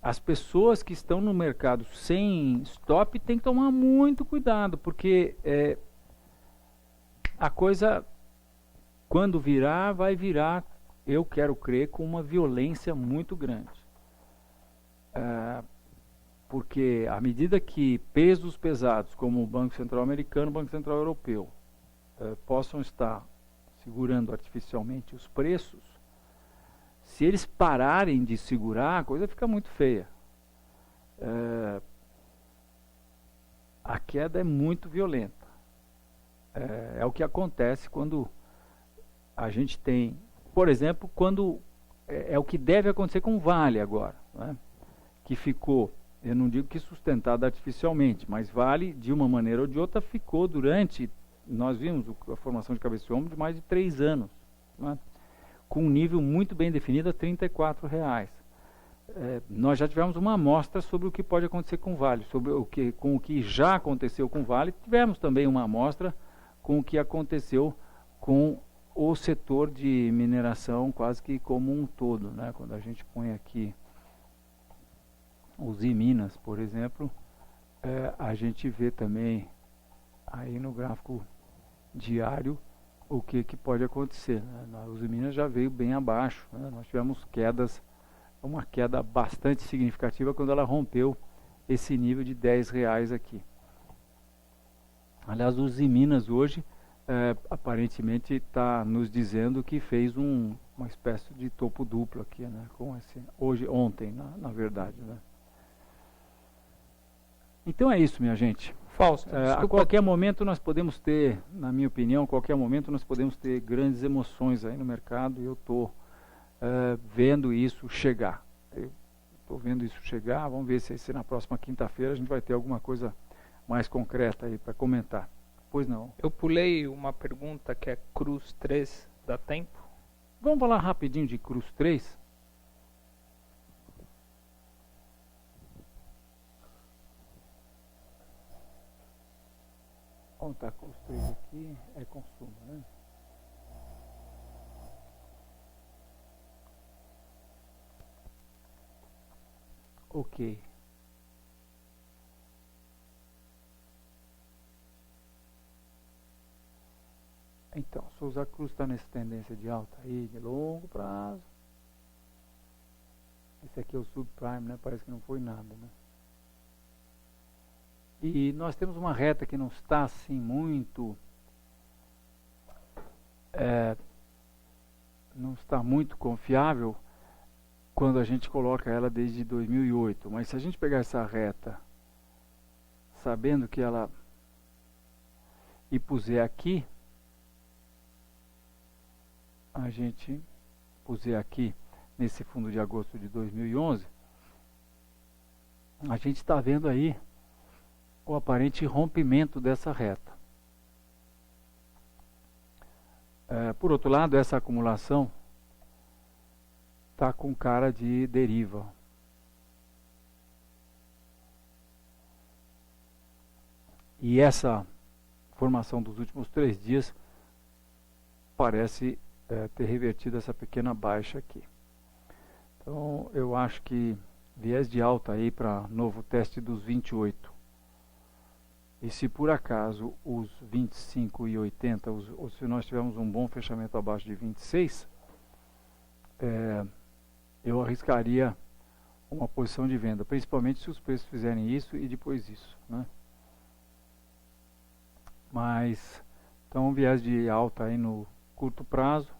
as pessoas que estão no mercado sem stop têm que tomar muito cuidado, porque a coisa, quando virar, vai virar, eu quero crer, com uma violência muito grande. Porque à medida que pesos pesados, como o Banco Central americano e o Banco Central europeu, possam estar segurando artificialmente os preços, se eles pararem de segurar, a coisa fica muito feia. A queda é muito violenta. É o que acontece quando a gente tem, por exemplo, quando é o que deve acontecer com o Vale agora, né? Que ficou, eu não digo que sustentado artificialmente, mas Vale, de uma maneira ou de outra, ficou durante, nós vimos a formação de cabeça de ombro de mais de 3 anos, né? Com um nível muito bem definido a R$ 34,00. Nós já tivemos uma amostra sobre o que pode acontecer com o Vale, com o que já aconteceu com o Vale. Tivemos também uma amostra com o que aconteceu com o setor de mineração quase que como um todo, né? Quando a gente põe aqui os Minas, por exemplo, a gente vê também aí no gráfico diário o que pode acontecer, né? Os Minas já veio bem abaixo, né? Nós tivemos uma queda bastante significativa quando ela rompeu esse nível de R$ 10 aqui. Aliás, os Minas hoje aparentemente está nos dizendo que fez uma espécie de topo duplo aqui, né? Ontem, na verdade, né? Então é isso, minha gente. Fausto, A qualquer momento nós podemos ter, na minha opinião, a qualquer momento nós podemos ter grandes emoções aí no mercado, e eu estou vendo isso chegar. Vamos ver se na próxima quinta-feira a gente vai ter alguma coisa mais concreta aí para comentar. Pois não. Eu pulei uma pergunta que é Cruz 3, dá tempo? Vamos falar rapidinho de Cruz 3? Onde está Cruz 3 aqui? É consumo, né? Ok. Então, Souza Cruz está nessa tendência de alta aí, de longo prazo. Esse aqui é o subprime, né? Parece que não foi nada, né? E nós temos uma reta que não está assim muito... não está muito confiável quando a gente coloca ela desde 2008. Mas se a gente pegar essa reta, sabendo que ela... e puser aqui... a gente puser aqui nesse fundo de agosto de 2011, a gente está vendo aí o aparente rompimento dessa reta. Por outro lado, essa acumulação está com cara de deriva. E essa formação dos últimos 3 dias parece ter revertido essa pequena baixa aqui. Então eu acho que viés de alta aí para novo teste dos 28. E se por acaso os 25,80, ou se nós tivermos um bom fechamento abaixo de 26, eu arriscaria uma posição de venda, principalmente se os preços fizerem isso e depois isso, né? Mas, então, viés de alta aí no curto prazo,